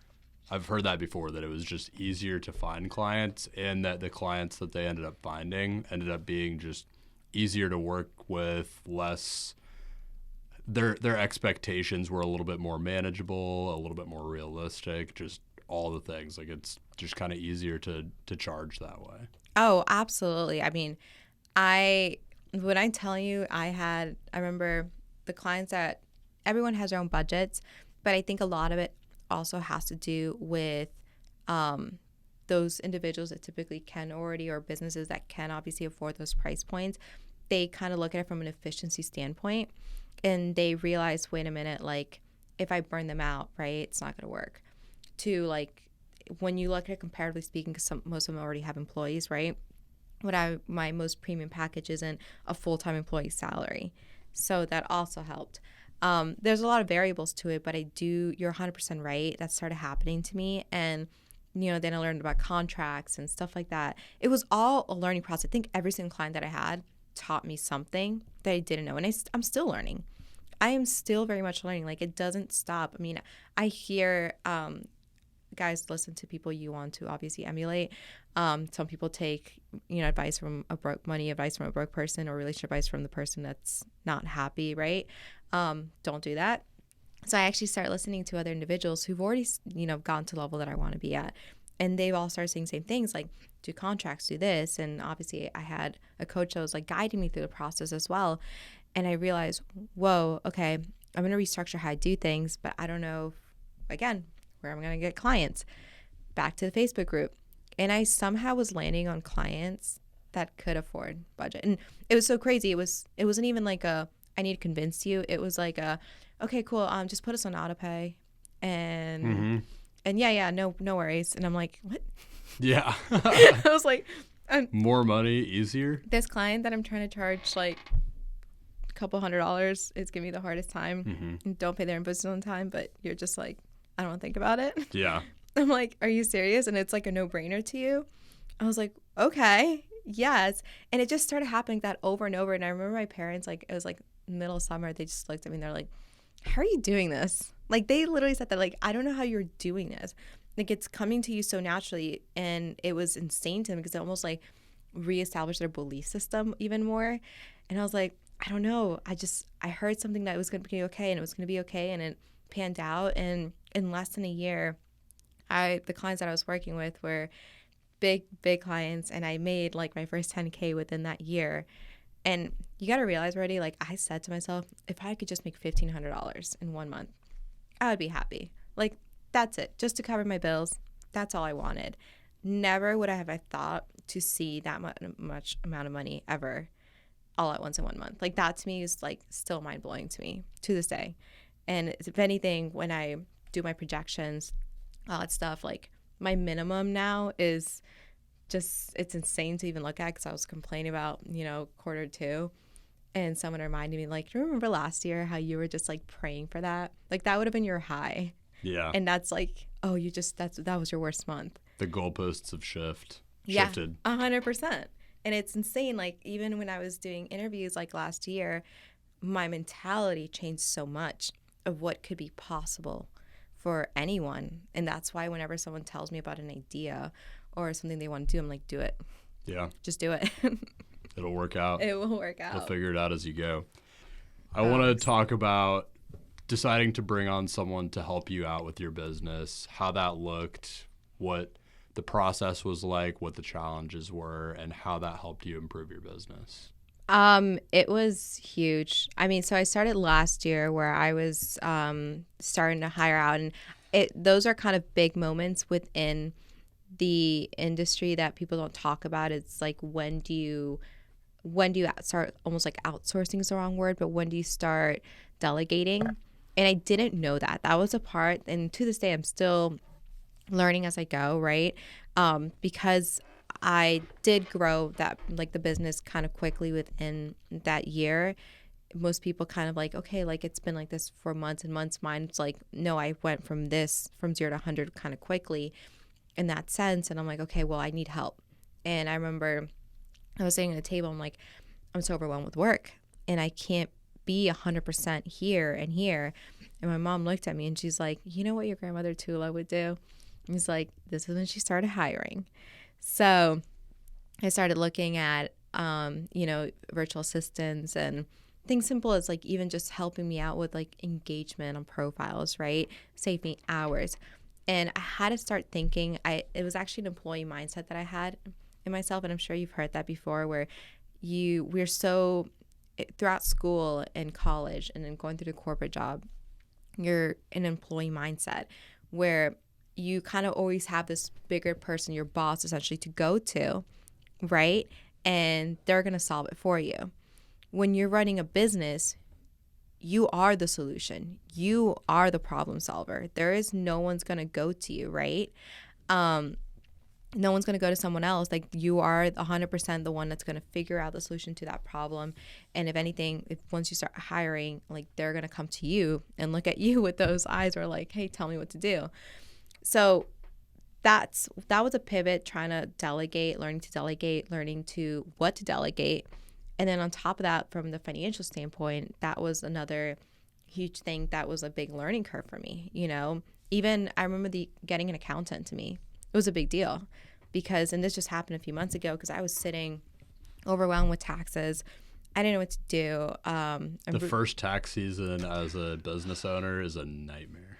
I've heard that before, that it was just easier to find clients, and that the clients that they ended up finding ended up being just easier to work with, less... Their expectations were a little bit more manageable, a little bit more realistic, just all the things. Like, it's just kind of easier to charge that way. Oh, absolutely. I mean, when I tell you, I remember the clients that... Everyone has their own budgets, but I think a lot of it also has to do with those individuals that typically can already, or businesses that can obviously afford those price points. They kind of look at it from an efficiency standpoint, and they realize, wait a minute, like, if I burn them out, right, it's not going to work. To like, when you look at it comparatively speaking, because most of them already have employees, right? My most premium package isn't a full-time employee salary, so that also helped. There's a lot of variables to it, but you're 100% right. That started happening to me. And, then I learned about contracts and stuff like that. It was all a learning process. I think every single client that I had taught me something that I didn't know. And I'm still learning. I am still very much learning. Like, it doesn't stop. I mean, I hear guys, listen to people you want to obviously emulate. Some people take, advice from advice from a broke person, or relationship advice from the person that's not happy, right? Don't do that. So I actually started listening to other individuals who've already, gotten to the level that I want to be at. And they've all started saying the same things, like do contracts, do this. And obviously I had a coach that was like guiding me through the process as well. And I realized, whoa, okay, I'm going to restructure how I do things, but I don't know, again, where I'm going to get clients. Back to the Facebook group. And I somehow was landing on clients that could afford budget. And it was so crazy. It wasn't even like I need to convince you. It was like okay, cool. Just put us on autopay, and yeah, no worries. And I'm like, what? Yeah. I was like, more money, easier. This client that I'm trying to charge like a couple $100 is giving me the hardest time. And don't pay their invoices on time, but you're just like, I don't think about it. Yeah. I'm like, are you serious? And it's like a no-brainer to you. I was like, okay, yes. And it just started happening that over and over. And I remember my parents, like, it was like middle of summer, they just looked at me and they're like, how are you doing this? Like, they literally said that, like, I don't know how you're doing this. Like, it's coming to you so naturally. And it was insane to them because it almost like reestablished their belief system even more. And I was like, I don't know. I heard something that was going to be okay, and it was going to be okay. And it panned out. And in less than a year, the clients that I was working with were big clients. And I made like my first 10K within that year. And you got to realize, Brody, like I said to myself, if I could just make $1,500 in 1 month, I would be happy. Like, that's it. Just to cover my bills. That's all I wanted. Never would I have thought to see that much amount of money ever all at once in 1 month. Like, that to me is like still mind blowing to me to this day. And if anything, when I do my projections, all that stuff, like my minimum now is just, it's insane to even look at, because I was complaining about, Q2, and someone reminded me, like, do you remember last year how you were just like praying for that? Like, that would have been your high. Yeah. And that's like, oh, that was your worst month. The goalposts have shifted. Yeah, 100%. And it's insane. Like, even when I was doing interviews like last year, my mentality changed so much of what could be possible for anyone. And that's why whenever someone tells me about an idea or something they want to do, I'm like, do it. Yeah. Just do it. It'll work out. It will work out. You'll figure it out as you go. I want to talk about deciding to bring on someone to help you out with your business, how that looked, what the process was like, what the challenges were, and how that helped you improve your business. It was huge. I mean, so I started last year where I was starting to hire out, and those are kind of big moments within the industry that people don't talk about. It's like, when do you start, almost like outsourcing is the wrong word, but when do you start delegating? And I didn't know that. That was a part, and to this day, I'm still learning as I go, right? Because I did grow that, like, the business kind of quickly within that year. Most people kind of like, okay, like, it's been like this for months and months. Mine's like, no, I went from 0 to 100 kind of quickly in that sense. And I'm like, okay, well, I need help. And I remember I was sitting at a table. I'm like, I'm so overwhelmed with work, and I can't be 100% here and here. And my mom looked at me and she's like, you know what your grandmother Tula would do? And he's like, this is when she started hiring. So I started looking at, virtual assistants and things simple as like even just helping me out with like engagement on profiles, right? Save me hours. And I had to start thinking, it was actually an employee mindset that I had in myself. And I'm sure you've heard that before, where we're so, throughout school and college and then going through the corporate job, you're an employee mindset where you kind of always have this bigger person, your boss essentially, to go to, right? And they're going to solve it for you. When you're running a business, you are the solution. You are the problem solver. There is no one's going to go to you, right? No one's going to go to someone else. Like, you are 100% the one that's going to figure out the solution to that problem. And if anything, once you start hiring, like, they're going to come to you and look at you with those eyes where like, hey, tell me what to do. So that was a pivot, trying to delegate, learning to what to delegate. And then on top of that, from the financial standpoint, that was another huge thing that was a big learning curve for me, Even I remember getting an accountant to me. It was a big deal because, and this just happened a few months ago, because I was sitting overwhelmed with taxes. I didn't know what to do. The first tax season as a business owner is a nightmare.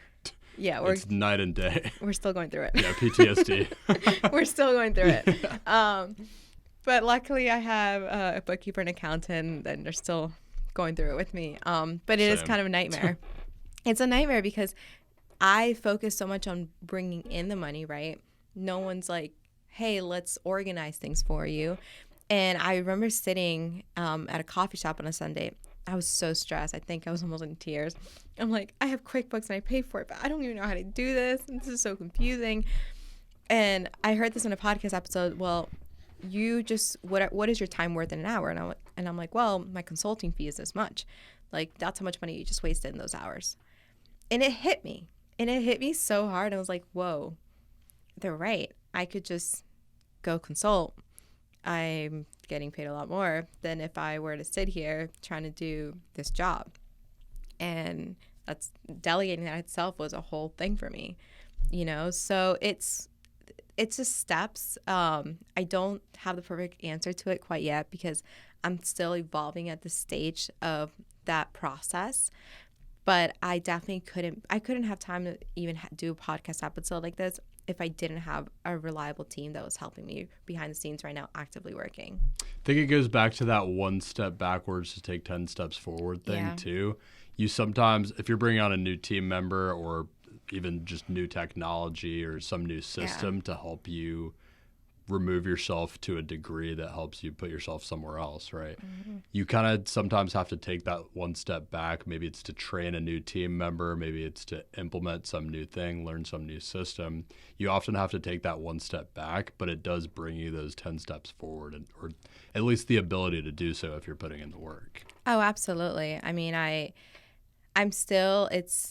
Yeah, it's night and day. We're still going through it. Yeah, PTSD. We're still going through it. Yeah. But luckily I have a bookkeeper and accountant, and they're still going through it with me. But it is kind of a nightmare. It's a nightmare because I focus so much on bringing in the money, right? No one's like, hey, let's organize things for you. And I remember sitting at a coffee shop on a Sunday. I was so stressed. I think I was almost in tears. I'm like, I have QuickBooks and I pay for it, but I don't even know how to do this. And this is so confusing. And I heard this in a podcast episode. Well, you just, what is your time worth in an hour? And I'm like, well, my consulting fee is this much. Like, that's how much money you just wasted in those hours. And it hit me. And it hit me so hard. I was like, whoa, they're right. I could just go consult. I'm getting paid a lot more than if I were to sit here trying to do this job. And that's, delegating that itself was a whole thing for me, you know? So it's just steps. I don't have the perfect answer to it quite yet because I'm still evolving at the stage of that process. But I definitely couldn't have time to even do a podcast episode like this if I didn't have a reliable team that was helping me behind the scenes right now, actively working. I think it goes back to that one step backwards to take 10 steps forward thing too. You sometimes, if you're bringing on a new team member or even just new technology or some new system to help you remove yourself to a degree that helps you put yourself somewhere else, right? Mm-hmm. You kind of sometimes have to take that one step back. Maybe it's to train a new team member. Maybe it's to implement some new thing, learn some new system. You often have to take that one step back, but it does bring you those 10 steps forward, or at least the ability to do so if you're putting in the work. Oh, absolutely. I mean, I'm still,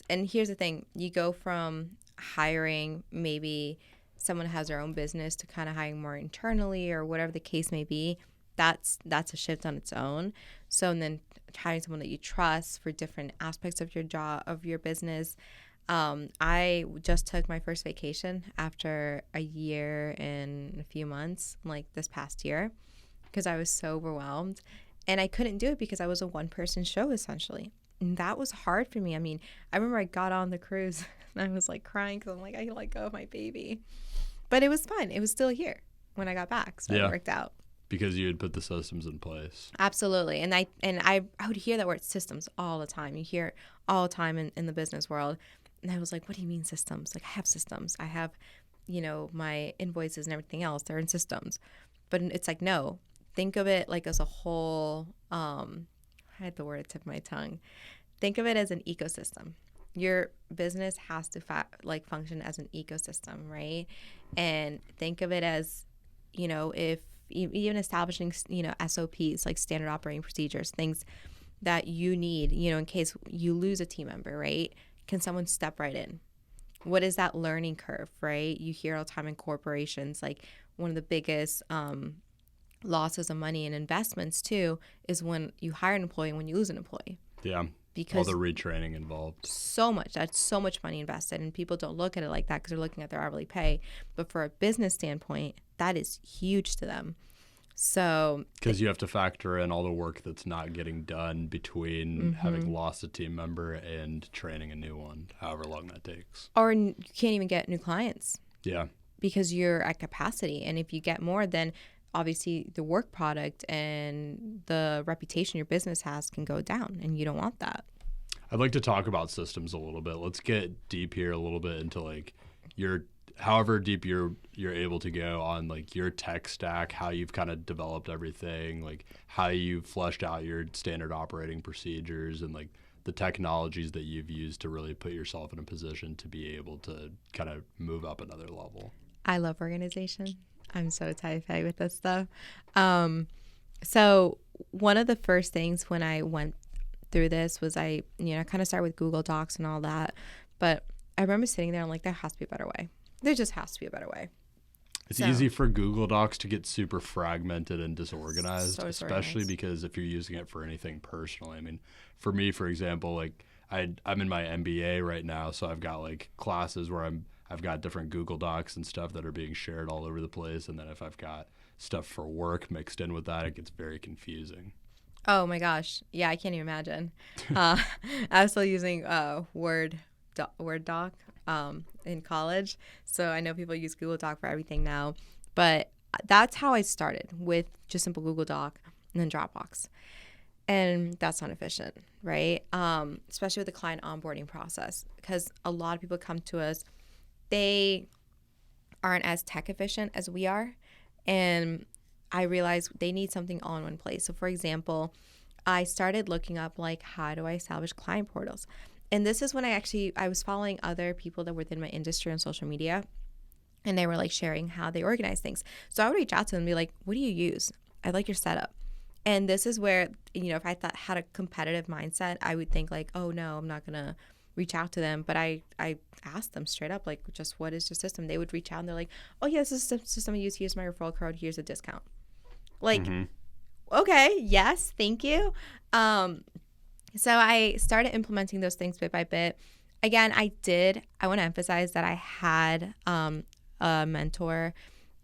and here's the thing, you go from hiring maybe someone who has their own business to kind of hiring more internally or whatever the case may be. That's a shift on its own. So, and then hiring someone that you trust for different aspects of your job, of your business. I just took my first vacation after a year and a few months, like this past year, because I was so overwhelmed. And I couldn't do it because I was a one-person show, essentially. And that was hard for me. I mean, I remember I got on the cruise and I was like crying because I'm like, I let go of my baby. But it was fine. It was still here when I got back. So it worked out. Because you had put the systems in place. Absolutely. And I would hear that word systems all the time. You hear it all the time in the business world. And I was like, what do you mean systems? Like, I have systems. I have, my invoices and everything else. They're in systems. But it's like, no. Think of it like as a whole, I had the word at the tip of my tongue. Think of it as an ecosystem. Your business has to function as an ecosystem, right? And think of it as, if even establishing, SOPs, like standard operating procedures, things that you need, in case you lose a team member, right? Can someone step right in? What is that learning curve, right? You hear all the time in corporations, like one of the biggest losses of money and investments too is when you hire an employee and when you lose an employee. Yeah. Because all the retraining involved. That's so much money invested, and people don't look at it like that because they're looking at their hourly pay. But for a business standpoint, that is huge to them. So because you have to factor in all the work that's not getting done between having lost a team member and training a new one, however long that takes. Or you can't even get new clients. Yeah. Because you're at capacity, and if you get more, then obviously the work product and the reputation your business has can go down, and you don't want that. I'd like to talk about systems a little bit. Let's get deep here a little bit into like however deep you're able to go on like your tech stack, how you've kind of developed everything, like how you've fleshed out your standard operating procedures and like the technologies that you've used to really put yourself in a position to be able to kind of move up another level. I love organization. I'm so type-A with this stuff. So one of the first things when I went through this was I kind of started with Google Docs and all that. But I remember sitting there and like, there has to be a better way. There just has to be a better way. It's easy for Google Docs to get super fragmented and disorganized, especially because if you're using it for anything personally. I mean, for me, for example, like I'm in my MBA right now, so I've got like classes where I've got different Google Docs and stuff that are being shared all over the place, and then if I've got stuff for work mixed in with that, it gets very confusing. Oh my gosh. Yeah, I can't even imagine. Uh, I was still using Word doc in college. So I know people use Google Doc for everything now. But that's how I started, with just simple Google Doc and then Dropbox. And that's not efficient, right? Especially with the client onboarding process, because a lot of people come to us, they aren't as tech efficient as we are. And I realized they need something all in one place. So for example, I started looking up like, how do I establish client portals? And this is when I was following other people that were within my industry on social media, and they were like sharing how they organize things. So I would reach out to them and be like, what do you use? I like your setup. And this is where, if I had a competitive mindset, I would think like, oh no, I'm not going to reach out to them. But I asked them straight up, like, just what is your system? They would reach out and they're like, oh yeah, this is the system I use. Here's my referral code. Here's a discount. Like, okay, yes, thank you. So I started implementing those things bit by bit. Again, I want to emphasize that I had a mentor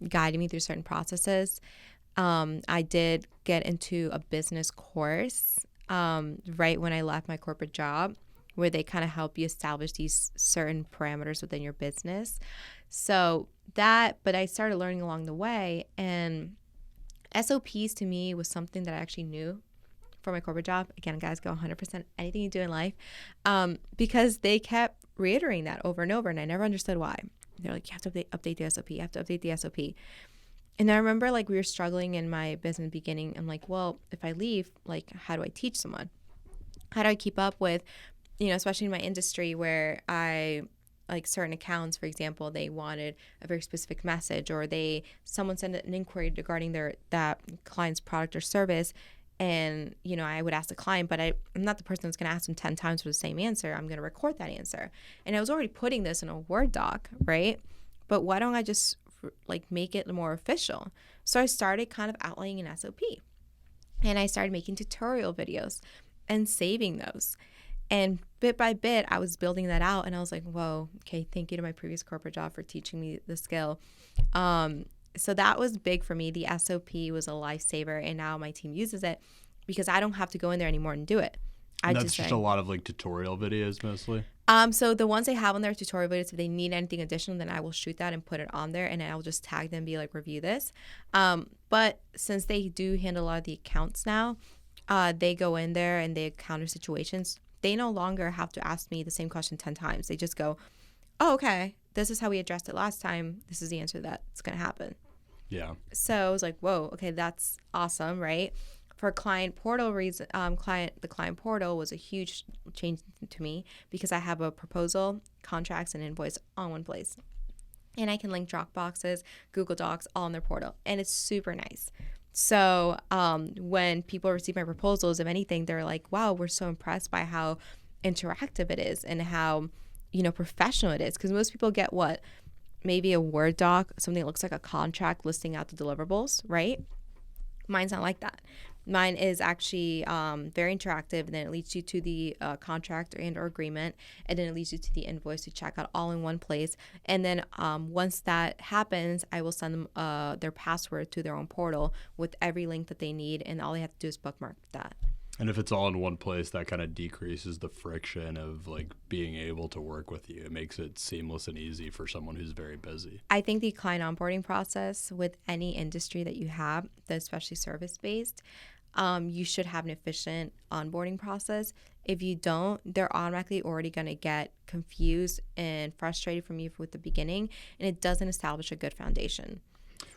guiding me through certain processes. I did get into a business course right when I left my corporate job, where they kind of help you establish these certain parameters within your business. But I started learning along the way, and SOPs to me was something that I actually knew for my corporate job. Again, guys, go 100% anything you do in life, because they kept reiterating that over and over, and I never understood why. They're like, you have to update the SOP. You have to update the SOP. And I remember like we were struggling in my business beginning. I'm like, well, if I leave, like, how do I teach someone? How do I keep up with, especially in my industry where like certain accounts, for example, they wanted a very specific message, or someone sent an inquiry regarding that client's product or service. And, I would ask the client, but I'm not the person that's going to ask them 10 times for the same answer. I'm going to record that answer. And I was already putting this in a Word doc, right? But why don't I just like make it more official? So I started kind of outlining an SOP, and I started making tutorial videos and saving those. And bit by bit, I was building that out, and I was like, whoa, okay, thank you to my previous corporate job for teaching me the skill. So that was big for me. The SOP was a lifesaver, and now my team uses it because I don't have to go in there anymore and do it. That's just a lot of like tutorial videos mostly? So the ones they have on their tutorial videos, if they need anything additional, then I will shoot that and put it on there, and I'll just tag them and be like, review this. But since they do handle a lot of the accounts now, they go in there and they encounter situations. They no longer have to ask me the same question 10 times. They just go, oh, okay, this is how we addressed it last time. This is the answer that's going to happen. Yeah. So I was like, whoa, okay, that's awesome, right? For client portal the client portal was a huge change to me, because I have a proposal, contracts, and invoice all in one place. And I can link Dropboxes, Google Docs, all in their portal. And it's super nice. So when people receive my proposals, if anything, they're like, wow, we're so impressed by how interactive it is and how, professional it is. Because most people get what? Maybe a Word doc, something that looks like a contract listing out the deliverables, right? Mine's not like that. Mine is actually very interactive, and then it leads you to the contract or agreement, and then it leads you to the invoice to check out all in one place. And then once that happens, I will send them their password to their own portal with every link that they need, and all they have to do is bookmark that. And if it's all in one place, that kind of decreases the friction of like being able to work with you. It makes it seamless and easy for someone who's very busy. I think the client onboarding process with any industry that you have, especially service-based, you should have an efficient onboarding process. If you don't, they're automatically already going to get confused and frustrated from you with the beginning, and it doesn't establish a good foundation.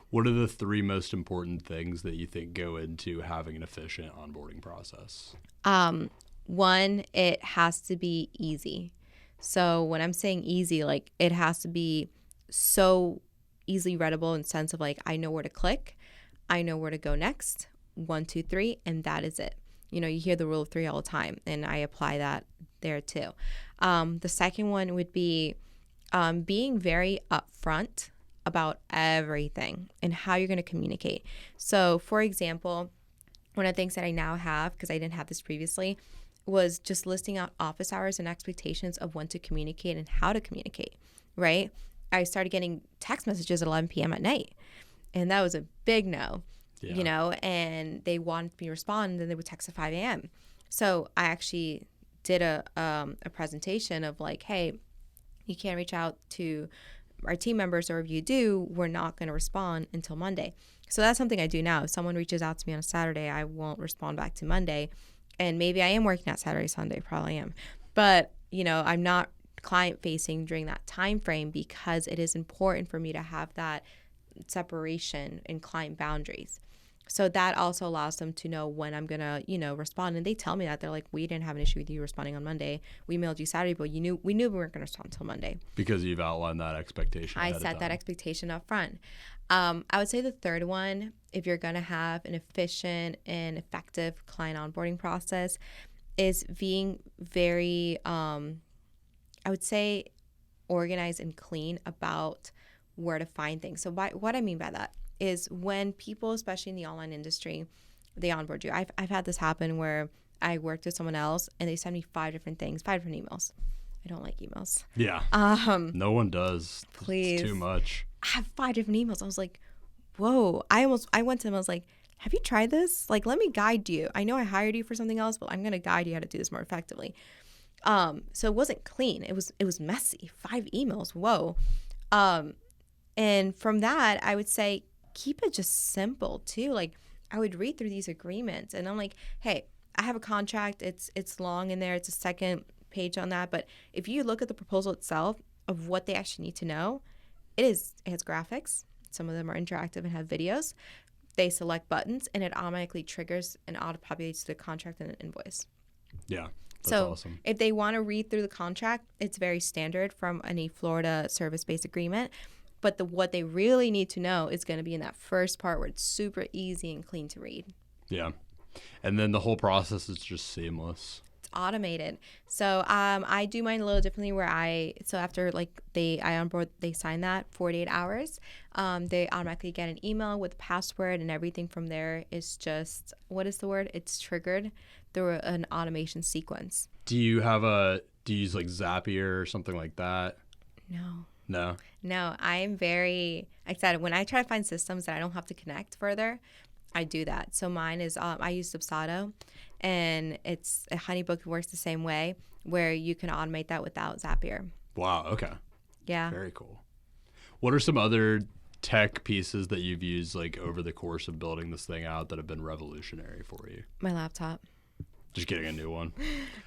What are the 3 most important things that you think go into having an efficient onboarding process? 1, it has to be easy. So when I'm saying easy, like it has to be so easily readable in the sense of like, I know where to click, I know where to go next, 1, 2, 3, and that is it. You hear the rule of 3 all the time, and I apply that there too. The second one would be being very upfront about everything and how you're going to communicate. So, for example, one of the things that I now have, because I didn't have this previously, was just listing out office hours and expectations of when to communicate and how to communicate, right? I started getting text messages at 11 p.m. at night, and that was a big no, you know, and they wanted me to respond, and then they would text at 5 a.m. So I actually did a presentation of like, hey, you can't reach out to our team members, or if you do, we're not going to respond until Monday. So that's something I do now. If someone reaches out to me on a Saturday, I won't respond back to Monday. And maybe I am working out Saturday, Sunday, probably am. But, you know, I'm not client facing during that time frame because it is important for me to have that separation in client boundaries. So that also allows them to know when I'm going to, you know, respond. And they tell me that. They're like, we didn't have an issue with you responding on Monday. We mailed you Saturday, but we knew we weren't going to respond until Monday. Because you've outlined that expectation. I set that expectation up front. I would say the third one, if you're going to have an efficient and effective client onboarding process, is being very, I would say, organized and clean about where to find things. So what I mean by that is when people, especially in the online industry, they onboard you. I've had this happen where I worked with someone else and they send me 5 different things, 5 different emails. I don't like emails. Yeah. No one does. Please. It's too much. I have 5 different emails. I was like, whoa. I went to them. I was like, have you tried this? Like, let me guide you. I know I hired you for something else, but I'm going to guide you how to do this more effectively. So it wasn't clean. It was messy. 5 emails. Whoa. And from that, I would say, keep it just simple too. Like, I would read through these agreements and I'm like, hey, I have a contract. It's long in there. It's a second page on that. But if you look at the proposal itself of what they actually need to know, it has graphics. Some of them are interactive and have videos. They select buttons and it automatically triggers and auto-populates the contract and an invoice. Yeah. That's so awesome. If they want to read through the contract, it's very standard from any Florida service-based agreement. But what they really need to know is going to be in that first part where it's super easy and clean to read. Yeah. And then the whole process is just seamless. It's automated. So I do mine a little differently where after I onboard, they sign that 48 hours. They automatically get an email with password and everything from there is just, what is the word? It's triggered through an automation sequence. Do you use like Zapier or something like that? No, I'm very excited. When I try to find systems that I don't have to connect further, I do that. So mine is, I use Dubsado, and it's HoneyBook works the same way where you can automate that without Zapier. Wow, okay. Yeah. Very cool. What are some other tech pieces that you've used like over the course of building this thing out that have been revolutionary for you? My laptop. Just getting a new one.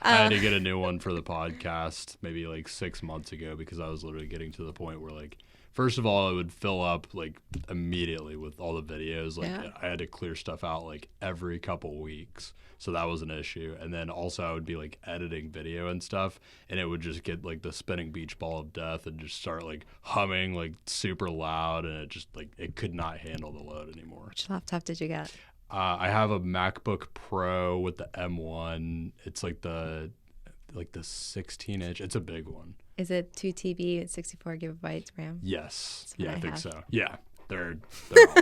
I had to get a new one for the podcast maybe like 6 months ago because I was literally getting to the point where like, first of all, it would fill up like immediately with all the videos. Like I had to clear stuff out like every couple weeks. So that was an issue. And then also I would be like editing video and stuff and it would just get like the spinning beach ball of death and just start like humming like super loud and it just like it could not handle the load anymore. Which laptop did you get? I have a MacBook Pro with the M1. It's like the 16-inch. It's a big one. Is it 2 TB and 64 gigabytes RAM? Yes. Yeah, I think have. so. Yeah, they're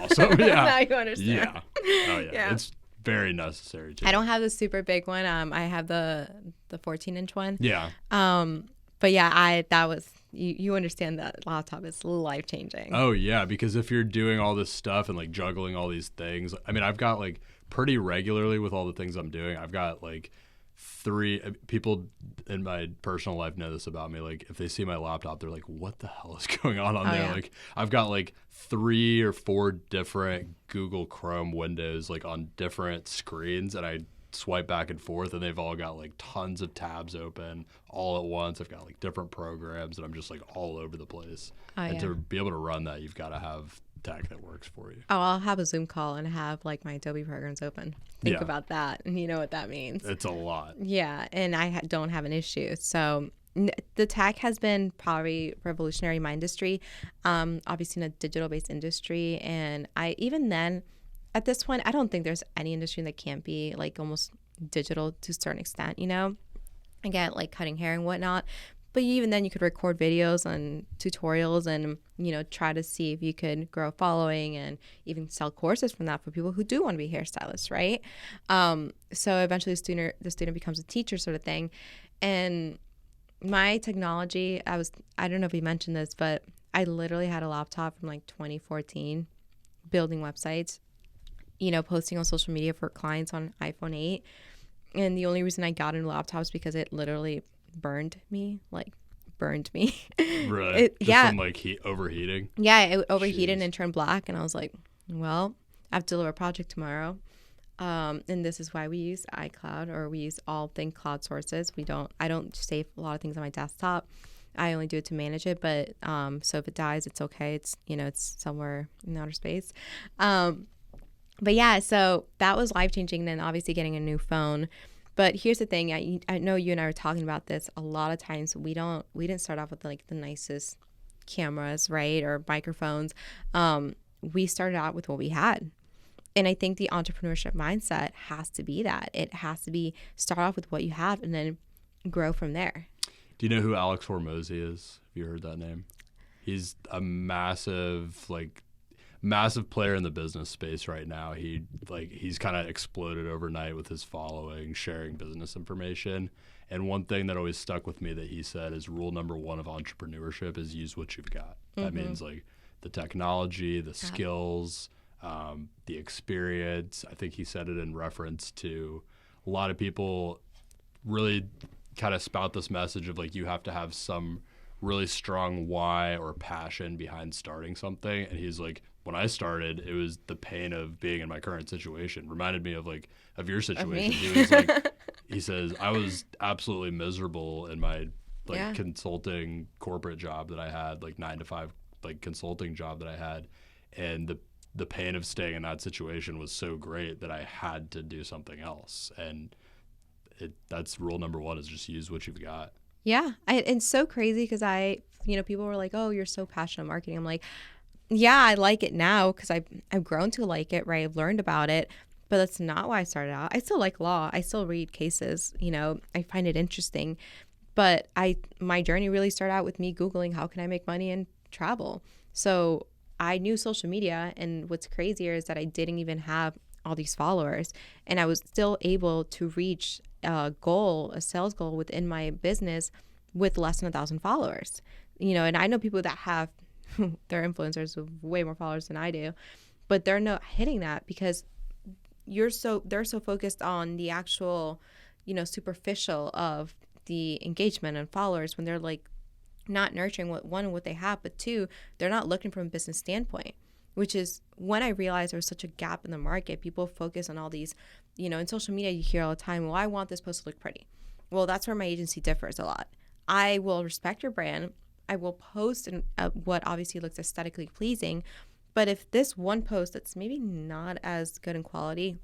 awesome. Yeah. Now you understand. Yeah. Oh yeah. Yeah. It's very necessary too. I don't have the super big one. I have the 14-inch one. Yeah. But yeah, that was you understand that laptop is life changing. Oh yeah, because if you're doing all this stuff and like juggling all these things, I mean, I've got like pretty regularly with all the things I'm doing, I've got like 3 people in my personal life know this about me. Like if they see my laptop, they're like, "What the hell is going on there?" Yeah. Like I've got like 3 or 4 different Google Chrome windows like on different screens, and I swipe back and forth and they've all got like tons of tabs open all at once. I've got like different programs and I'm just like all over the place. And to be able to run that, you've got to have tech that works for you. Oh, I'll have a Zoom call and have like my Adobe programs open. Think about that and you know what that means. It's a lot. Yeah, and I don't have an issue. So the tech has been probably revolutionary in my industry, obviously in a digital-based industry. And even then, at this point, I don't think there's any industry that can't be like almost digital to a certain extent, you know? I get like cutting hair and whatnot, But even then, you could record videos and tutorials and, try to see if you could grow a following and even sell courses from that for people who do want to be hairstylists, right? So eventually the student becomes a teacher sort of thing. And my technology, I don't know if you mentioned this, but I literally had a laptop from like 2014 building websites, posting on social media for clients on iPhone 8. And the only reason I got into laptops because it literally burned me. Really? From like overheating? Yeah, it overheated Jeez. and turned black. And I was like, well, I have to deliver a project tomorrow. And this is why we use iCloud, or we use all things cloud sources. I don't save a lot of things on my desktop. I only do it to manage it. But so if it dies, it's okay. It's, it's somewhere in outer space. But yeah, so that was life-changing. Then obviously getting a new phone. But here's the thing. I know you and I were talking about this. A lot of times we didn't start off with like the nicest cameras, right? Or microphones. We started out with what we had. And I think the entrepreneurship mindset has to be that. It has to be start off with what you have and then grow from there. Do you know who Alex Hormozi is? Have you heard that name? He's a massive player in the business space right now. He's kind of exploded overnight with his following, sharing business information. And one thing that always stuck with me that he said is rule number 1 of entrepreneurship is use what you've got. Mm-hmm. That means like the technology, the skills, the experience. I think he said it in reference to a lot of people really kind of spout this message of like you have to have some really strong why or passion behind starting something. And he's like, when I started, it was the pain of being in my current situation. Reminded me of your situation. He was like, he says, I was absolutely miserable in my consulting corporate job that I had, like 9 to 5 consulting job that I had, and the pain of staying in that situation was so great that I had to do something else. And that's rule number 1 is just use what you've got. Yeah, it's so crazy because people were like, oh, you're so passionate about marketing. I'm like, yeah, I like it now because I've grown to like it, right? I've learned about it, but that's not why I started out. I still like law. I still read cases, I find it interesting. But my journey really started out with me Googling how can I make money and travel. So I knew social media, and what's crazier is that I didn't even have all these followers, and I was still able to reach a sales goal within my business with less than 1,000 followers. And I know people that have they're influencers with way more followers than I do, but they're not hitting that because they're so focused on the actual, superficial of the engagement and followers when they're like not nurturing what they have, but 2, they're not looking from a business standpoint, which is when I realized there was such a gap in the market. People focus on all these, in social media, you hear all the time, well, I want this post to look pretty. Well, that's where my agency differs a lot. I will respect your brand. I will post what obviously looks aesthetically pleasing. But if this one post that's maybe not as good in quality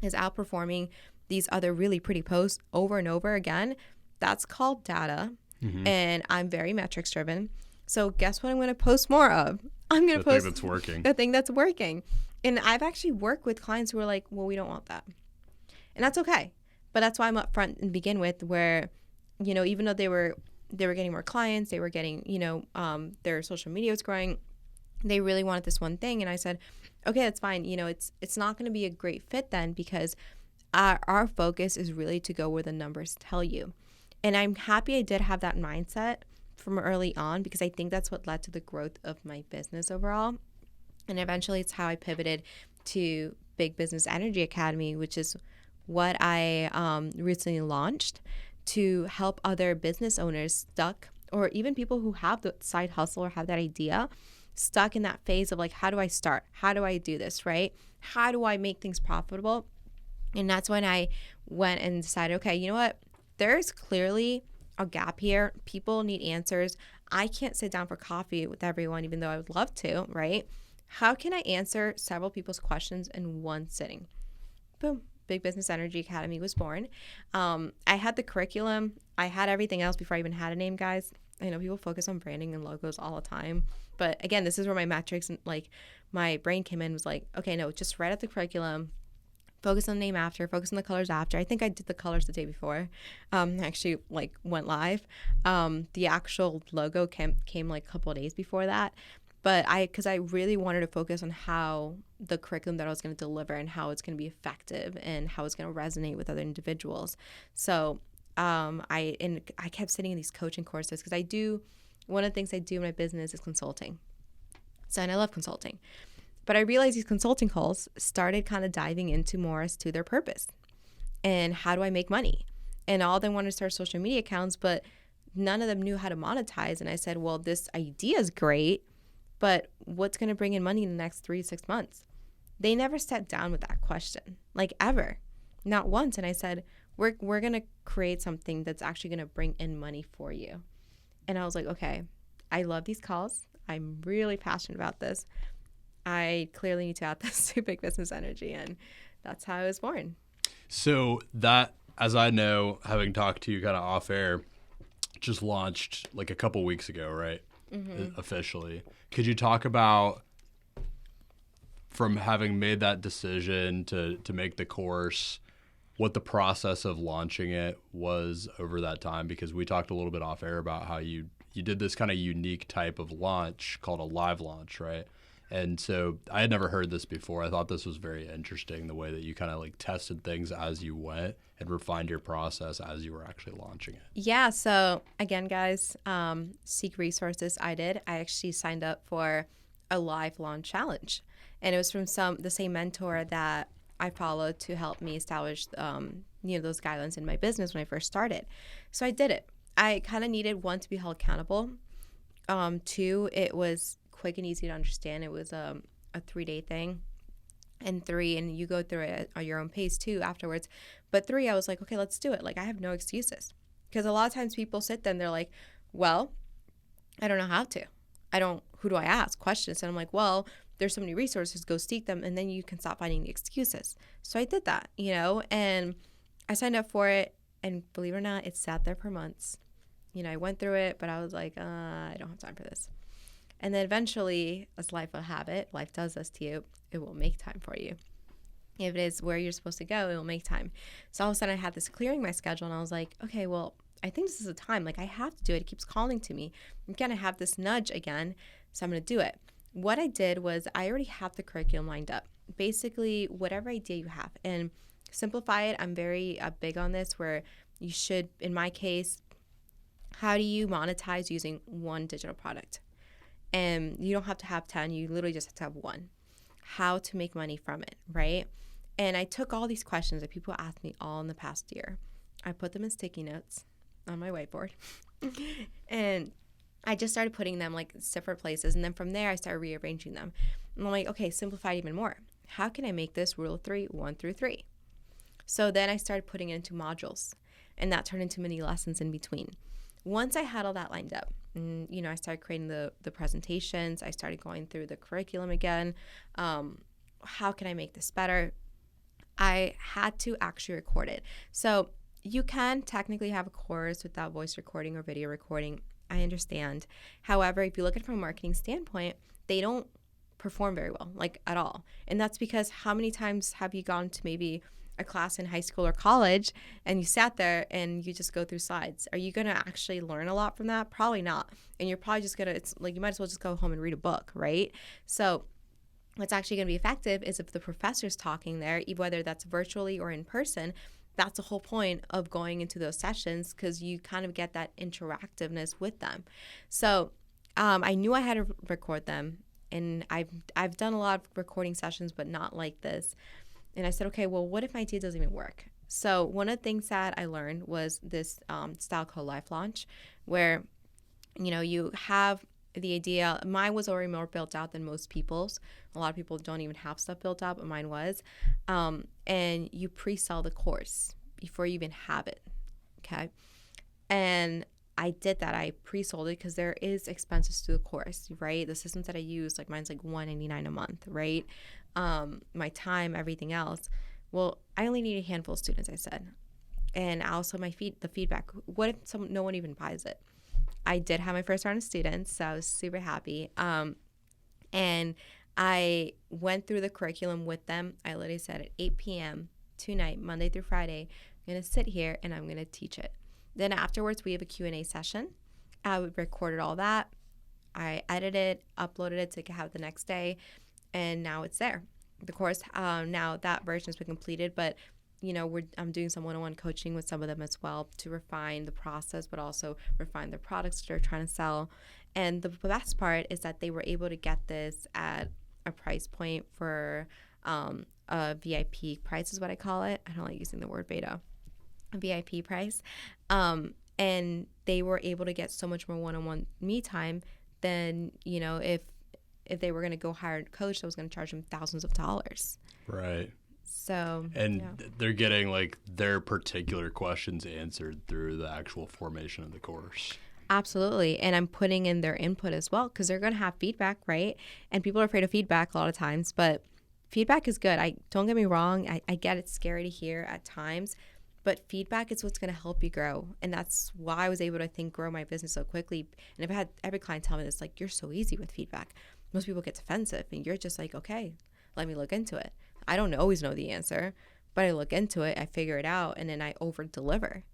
is outperforming these other really pretty posts over and over again, that's called data. Mm-hmm. And I'm very metrics driven. So guess what I'm going to post more of? I'm going to post the thing that's working. And I've actually worked with clients who are like, well, we don't want that. And that's okay. But that's why I'm upfront and begin with where, even though they were getting more clients, they were getting, their social media was growing, they really wanted this one thing. And I said, okay, that's fine. It's not going to be a great fit then because our focus is really to go where the numbers tell you. And I'm happy I did have that mindset from early on because I think that's what led to the growth of my business overall. And eventually it's how I pivoted to Big Business Energy Academy, which is what I recently launched to help other business owners stuck, or even people who have the side hustle or have that idea, stuck in that phase of like, how do I start? How do I do this, right? How do I make things profitable? And that's when I went and decided, okay, you know what? There's clearly a gap here. People need answers. I can't sit down for coffee with everyone, even though I would love to, right? How can I answer several people's questions in one sitting? Boom. Big Business Energy Academy was born. I had the curriculum. I had everything else before I even had a name, guys. I know people focus on branding and logos all the time. But again, this is where my metrics and like my brain came in, was like, okay, no, just write out the curriculum, focus on the name after, focus on the colors after. I think I did the colors the day before. Actually, like, went live. The actual logo came like a couple of days before that. But because I really wanted to focus on how the curriculum that I was going to deliver and how it's going to be effective and how it's going to resonate with other individuals. So I kept sitting in these coaching courses because one of the things I do in my business is consulting. And I love consulting. But I realized these consulting calls started kind of diving into more as to their purpose and how do I make money? And all they wanted to start social media accounts, but none of them knew how to monetize. And I said, well, this idea is great, but what's going to bring in money in the next 3 to 6 months? They never sat down with that question, like, ever, not once. And I said, we're going to create something that's actually going to bring in money for you. And I was like, okay, I love these calls. I'm really passionate about this. I clearly need to add this to big business energy, and that's how I was born. So that, as I know, having talked to you kind of off air, just launched like a couple weeks ago, right? Mm-hmm. Officially. Could you talk about, from having made that decision to make the course, what the process of launching it was over that time? Because we talked a little bit off air about how you did this kind of unique type of launch called a live launch, right? And so I had never heard this before. I thought this was very interesting, the way that you kind of like tested things as you went and refined your process as you were actually launching it. Yeah. So again, guys, seek resources. I actually signed up for a live launch challenge, and it was from the same mentor that I followed to help me establish, those guidelines in my business when I first started. So I did it. I kind of needed, one, to be held accountable. Two, it was quick and easy to understand. It was a 3-day thing. And 3, and you go through it at your own pace too afterwards. But 3, I was like, okay, let's do it. Like, I have no excuses. Because a lot of times people sit there and they're like, well, I don't know how to. Who do I ask questions? And I'm like, well, there's so many resources, go seek them, and then you can stop finding the excuses. So I did that, and I signed up for it, and believe it or not, it sat there for months. I went through it, but I was like, I don't have time for this. And then eventually, as life will have it, life does this to you, it will make time for you. If it is where you're supposed to go, it will make time. So all of a sudden I had this clearing my schedule, and I was like, okay, well, I think this is a time. Like, I have to do it. It keeps calling to me. I'm going to have this nudge again, so I'm going to do it. What I did was I already have the curriculum lined up. Basically, whatever idea you have. And simplify it. I'm very big on this, where you should, in my case, how do you monetize using one digital product? And you don't have to have 10. You literally just have to have one. How to make money from it, right? And I took all these questions that people asked me all in the past year. I put them in sticky notes on my whiteboard. And I just started putting them like separate places. And then from there, I started rearranging them. And I'm like, okay, simplify even more. How can I make this rule of 3, 1 through 3? So then I started putting it into modules. And that turned into mini lessons in between. Once I had all that lined up, and, I started creating the presentations. I started going through the curriculum again. How can I make this better? I had to actually record it. So you can technically have a course without voice recording or video recording. I understand. However, if you look at it from a marketing standpoint, they don't perform very well, like, at all. And that's because how many times have you gone to maybe a class in high school or college and you sat there and you just go through slides? Are you going to actually learn a lot from that? Probably not. And you're probably just going to, it's like, you might as well just go home and read a book, right? So what's actually going to be effective is if the professor's talking there, whether that's virtually or in person. That's the whole point of going into those sessions, because you kind of get that interactiveness with them. So I knew I had to record them, and I've done a lot of recording sessions, but not like this. And I said, okay, well, what if my idea doesn't even work? So one of the things that I learned was this style called live launch, where you have the idea. Mine was already more built out than most people's. A lot of people don't even have stuff built out, but mine was. And you pre-sell the course before you even have it, okay? And I did that. I pre-sold it because there is expenses to the course, right? The systems that I use, like, mine's like $199 a month, right? My time, everything else. Well, I only need a handful of students, I said. And also the feedback. What if no one even buys it? I did have my first round of students, so I was super happy. And I went through the curriculum with them. I literally said at 8 p.m., tonight, Monday through Friday. I'm going to sit here and I'm going to teach it. Then afterwards, we have a Q&A session. I recorded all that. I edited it, uploaded it to have it the next day, and now it's there. The course, now that version has been completed, but I'm doing some one-on-one coaching with some of them as well to refine the process, but also refine the products that they're trying to sell. And the best part is that they were able to get this at a price point for a VIP price is what I call it. I don't like using the word beta. A VIP price. And they were able to get so much more one-on-one me time than, if they were going to go hire a coach that was going to charge them thousands of dollars. Right. So, they're getting like their particular questions answered through the actual formation of the course. Absolutely. And I'm putting in their input as well because they're going to have feedback, right? And people are afraid of feedback a lot of times, but feedback is good. Don't get me wrong. I get it's scary to hear at times, but feedback is what's going to help you grow. And that's why I was able to, grow my business so quickly. And I've had every client tell me this, like, you're so easy with feedback. Most people get defensive and you're just like, okay, let me look into it. I don't always know the answer, but I look into it, I figure it out, and then I over deliver.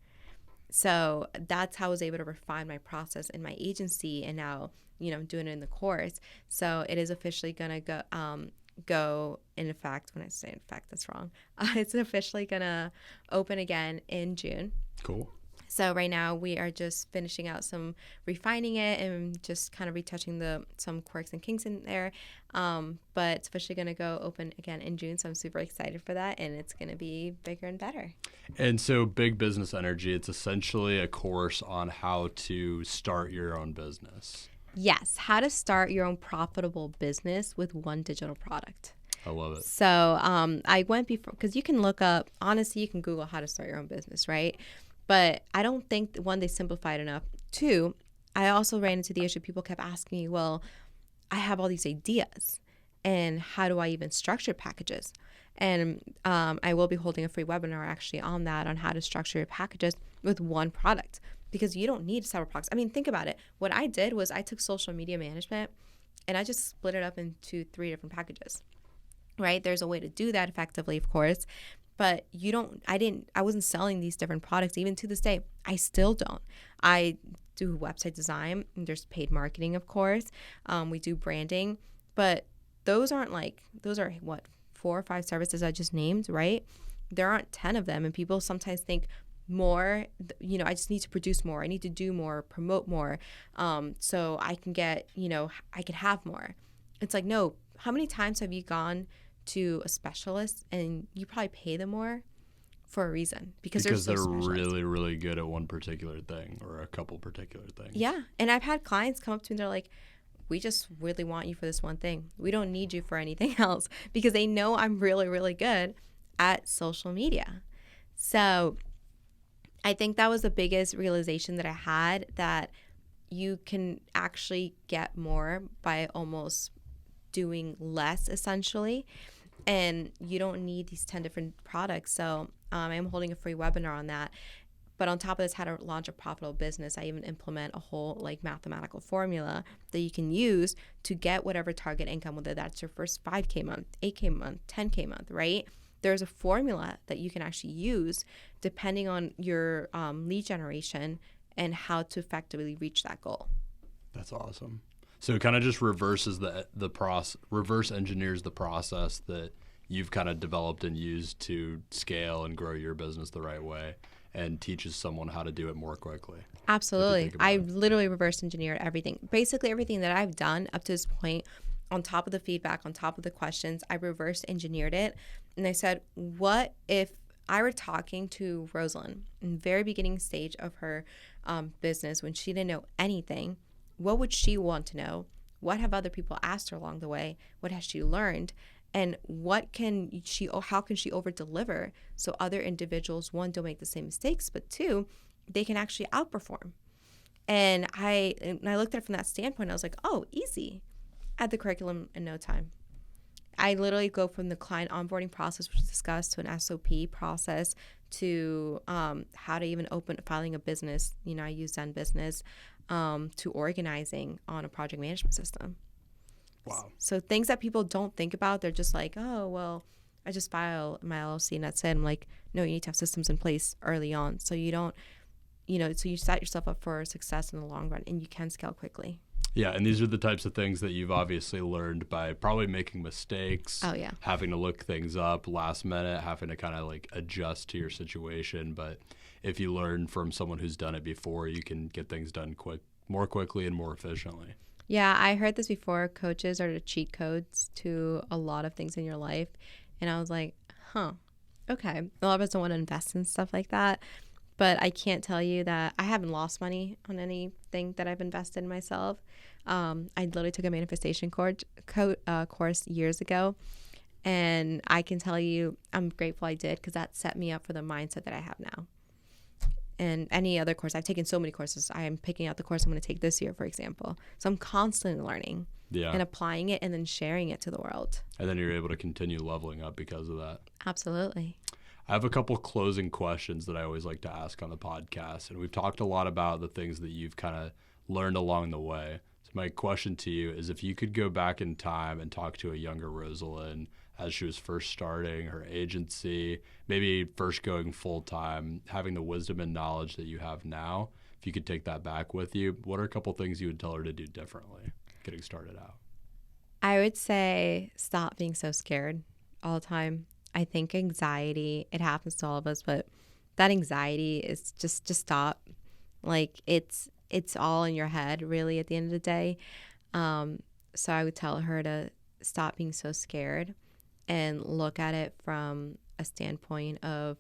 So that's how I was able to refine my process in my agency, and now, I'm doing it in the course. So it is officially going to go in effect. When I say in fact, that's wrong. It's officially going to open again in June. Cool. So right now we are just finishing out some refining it and just kind of retouching some quirks and kinks in there. But it's officially going to go open again in June. So I'm super excited for that. And it's going to be bigger and better. And so Big Business Energy, it's essentially a course on how to start your own business. Yes. How to start your own profitable business with one digital product. I love it. So I went before, because you can look up, honestly, you can Google how to start your own business, right? But I don't think, one, they simplified enough. Two, I also ran into the issue. People kept asking me, well, I have all these ideas, and how do I even structure packages? And I will be holding a free webinar actually on that, on how to structure your packages with one product, because you don't need several products. I mean, think about it. What I did was I took social media management and I just split it up into 3 different packages, right? There's a way to do that effectively, of course. But I wasn't selling these different products. Even to this day, I still don't. I do website design. And there's paid marketing, of course. We do branding. But those are what, 4 or 5 services I just named, right? There aren't 10 of them. And people sometimes think more, I just need to produce more. I need to do more, promote more. So I can get, I can have more. It's like, no, how many times have you gone to a specialist and you probably pay them more for a reason because they're really, really good at one particular thing or a couple particular things. Yeah. And I've had clients come up to me and they're like, we just really want you for this one thing. We don't need you for anything else, because they know I'm really, really good at social media. So I think that was the biggest realization that I had, that you can actually get more by almost doing less, essentially. And you don't need these 10 different products. So I'm holding a free webinar on that. But on top of this, how to launch a profitable business, I even implement a whole mathematical formula that you can use to get whatever target income, whether that's your first 5K month, 8K month, 10K month, right? There's a formula that you can actually use depending on your lead generation and how to effectively reach that goal. That's awesome. So it kind of just reverses the process, reverse engineers the process that you've kind of developed and used to scale and grow your business the right way, and teaches someone how to do it more quickly. Absolutely. I literally reverse engineered everything. Basically everything that I've done up to this point, on top of the feedback, on top of the questions, I reverse engineered it. And I said, what if I were talking to Rosalind in the very beginning stage of her business, when she didn't know anything? What would she want to know? What have other people asked her along the way? What has she learned? And how can she over deliver so other individuals, one, don't make the same mistakes, but two, they can actually outperform? And I looked at it from that standpoint. I was like, oh, easy. Add the curriculum in no time. I literally go from the client onboarding process, which was discussed, to an SOP process, to how to even filing a business. I use Zen Business, to organizing on a project management system. Wow. So things that people don't think about, they're just like, oh, well, I just file my LLC and that's it. I'm like, no, you need to have systems in place early on so you don't, so you set yourself up for success in the long run and you can scale quickly. Yeah, and these are the types of things that you've obviously learned by probably making mistakes, Oh, yeah. having to look things up last minute, having to kind of like adjust to your situation. But if you learn from someone who's done it before, you can get things done more quickly and more efficiently. Yeah, I heard this before. Coaches are the cheat codes to a lot of things in your life. And I was like, huh, okay. A lot of us don't want to invest in stuff like that. But I can't tell you that I haven't lost money on anything that I've invested in myself. I literally took a manifestation course years ago. And I can tell you I'm grateful I did because that set me up for the mindset that I have now. And any other course, I've taken so many courses. I am picking out the course I'm going to take this year, for example. So I'm constantly learning and applying it and then sharing it to the world. And then you're able to continue leveling up because of that. Absolutely. I have a couple closing questions that I always like to ask on the podcast. And we've talked a lot about the things that you've kind of learned along the way. So my question to you is if you could go back in time and talk to a younger Rossalyn as she was first starting her agency, maybe first going full time, having the wisdom and knowledge that you have now, if you could take that back with you, what are a couple things you would tell her to do differently getting started out? I would say stop being so scared all the time. I think anxiety, it happens to all of us, but that anxiety is just stop. Like it's all in your head really at the end of the day. So I would tell her to stop being so scared and look at it from a standpoint of,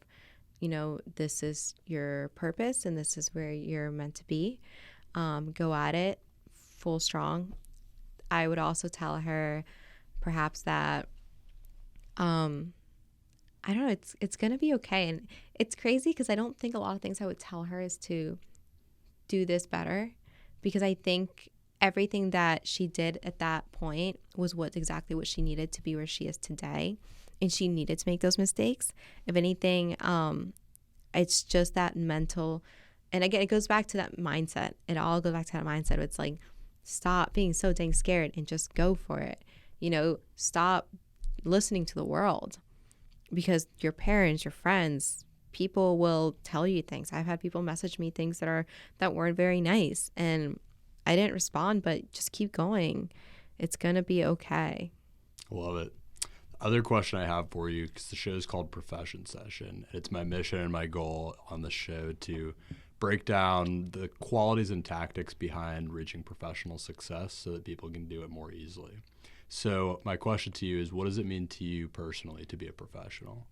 this is your purpose and this is where you're meant to be. Go at it full strong. I would also tell her perhaps that, I don't know, it's going to be okay. And it's crazy because I don't think a lot of things I would tell her is to do this better, because I think everything that she did at that point was exactly what she needed to be where she is today. And she needed to make those mistakes. If anything, it's just that mental, and again, it goes back to that mindset. It all goes back to that mindset. It's like, stop being so dang scared and just go for it. Stop listening to the world, because your parents, your friends, people will tell you things. I've had people message me things that weren't very nice, and I didn't respond, but just keep going. It's going to be okay. Love it. Other question I have for you, because the show is called Profession Session. It's my mission and my goal on the show to break down the qualities and tactics behind reaching professional success so that people can do it more easily. So my question to you is, what does it mean to you personally to be a professional?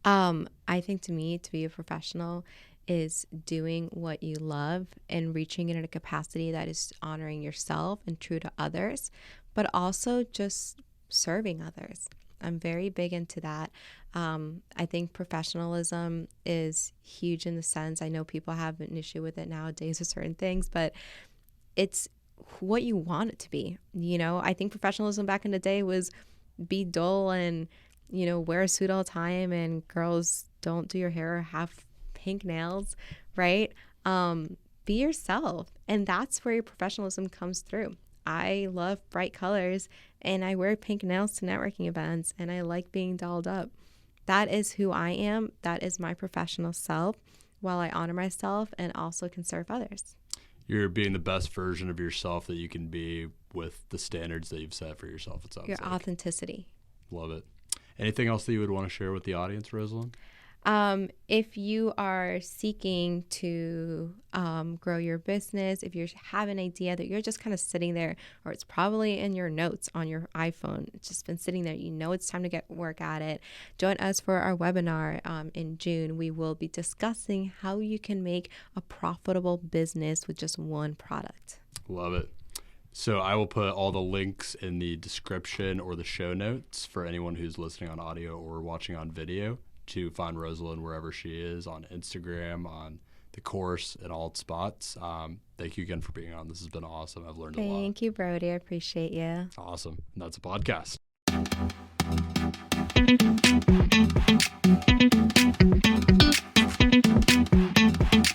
I think to me, to be a professional is doing what you love and reaching it in a capacity that is honoring yourself and true to others, but also just serving others. I'm very big into that. I think professionalism is huge in the sense, I know people have an issue with it nowadays with certain things, but it's what you want it to be. I think professionalism back in the day was be dull and, wear a suit all the time, and girls don't do your hair or have pink nails, right? Be yourself. And that's where your professionalism comes through. I love bright colors and I wear pink nails to networking events and I like being dolled up. That is who I am. That is my professional self, while I honor myself and also can serve others. You're being the best version of yourself that you can be with the standards that you've set for yourself, it sounds Your like. authenticity. Love it. Anything else that you would want to share with the audience, Rossalyn? If you are seeking to grow your business, if you have an idea that you're just kind of sitting there, or it's probably in your notes on your iPhone, it's just been sitting there, it's time to get work at it, join us for our webinar in June. We will be discussing how you can make a profitable business with just one product. Love it. So I will put all the links in the description or the show notes for anyone who's listening on audio or watching on video to find Rossalyn wherever she is, on Instagram, on the course, and all spots. Thank you again for being on. This has been awesome. I've learned a lot. Thank you, Brody. I appreciate you. Awesome. And that's a podcast.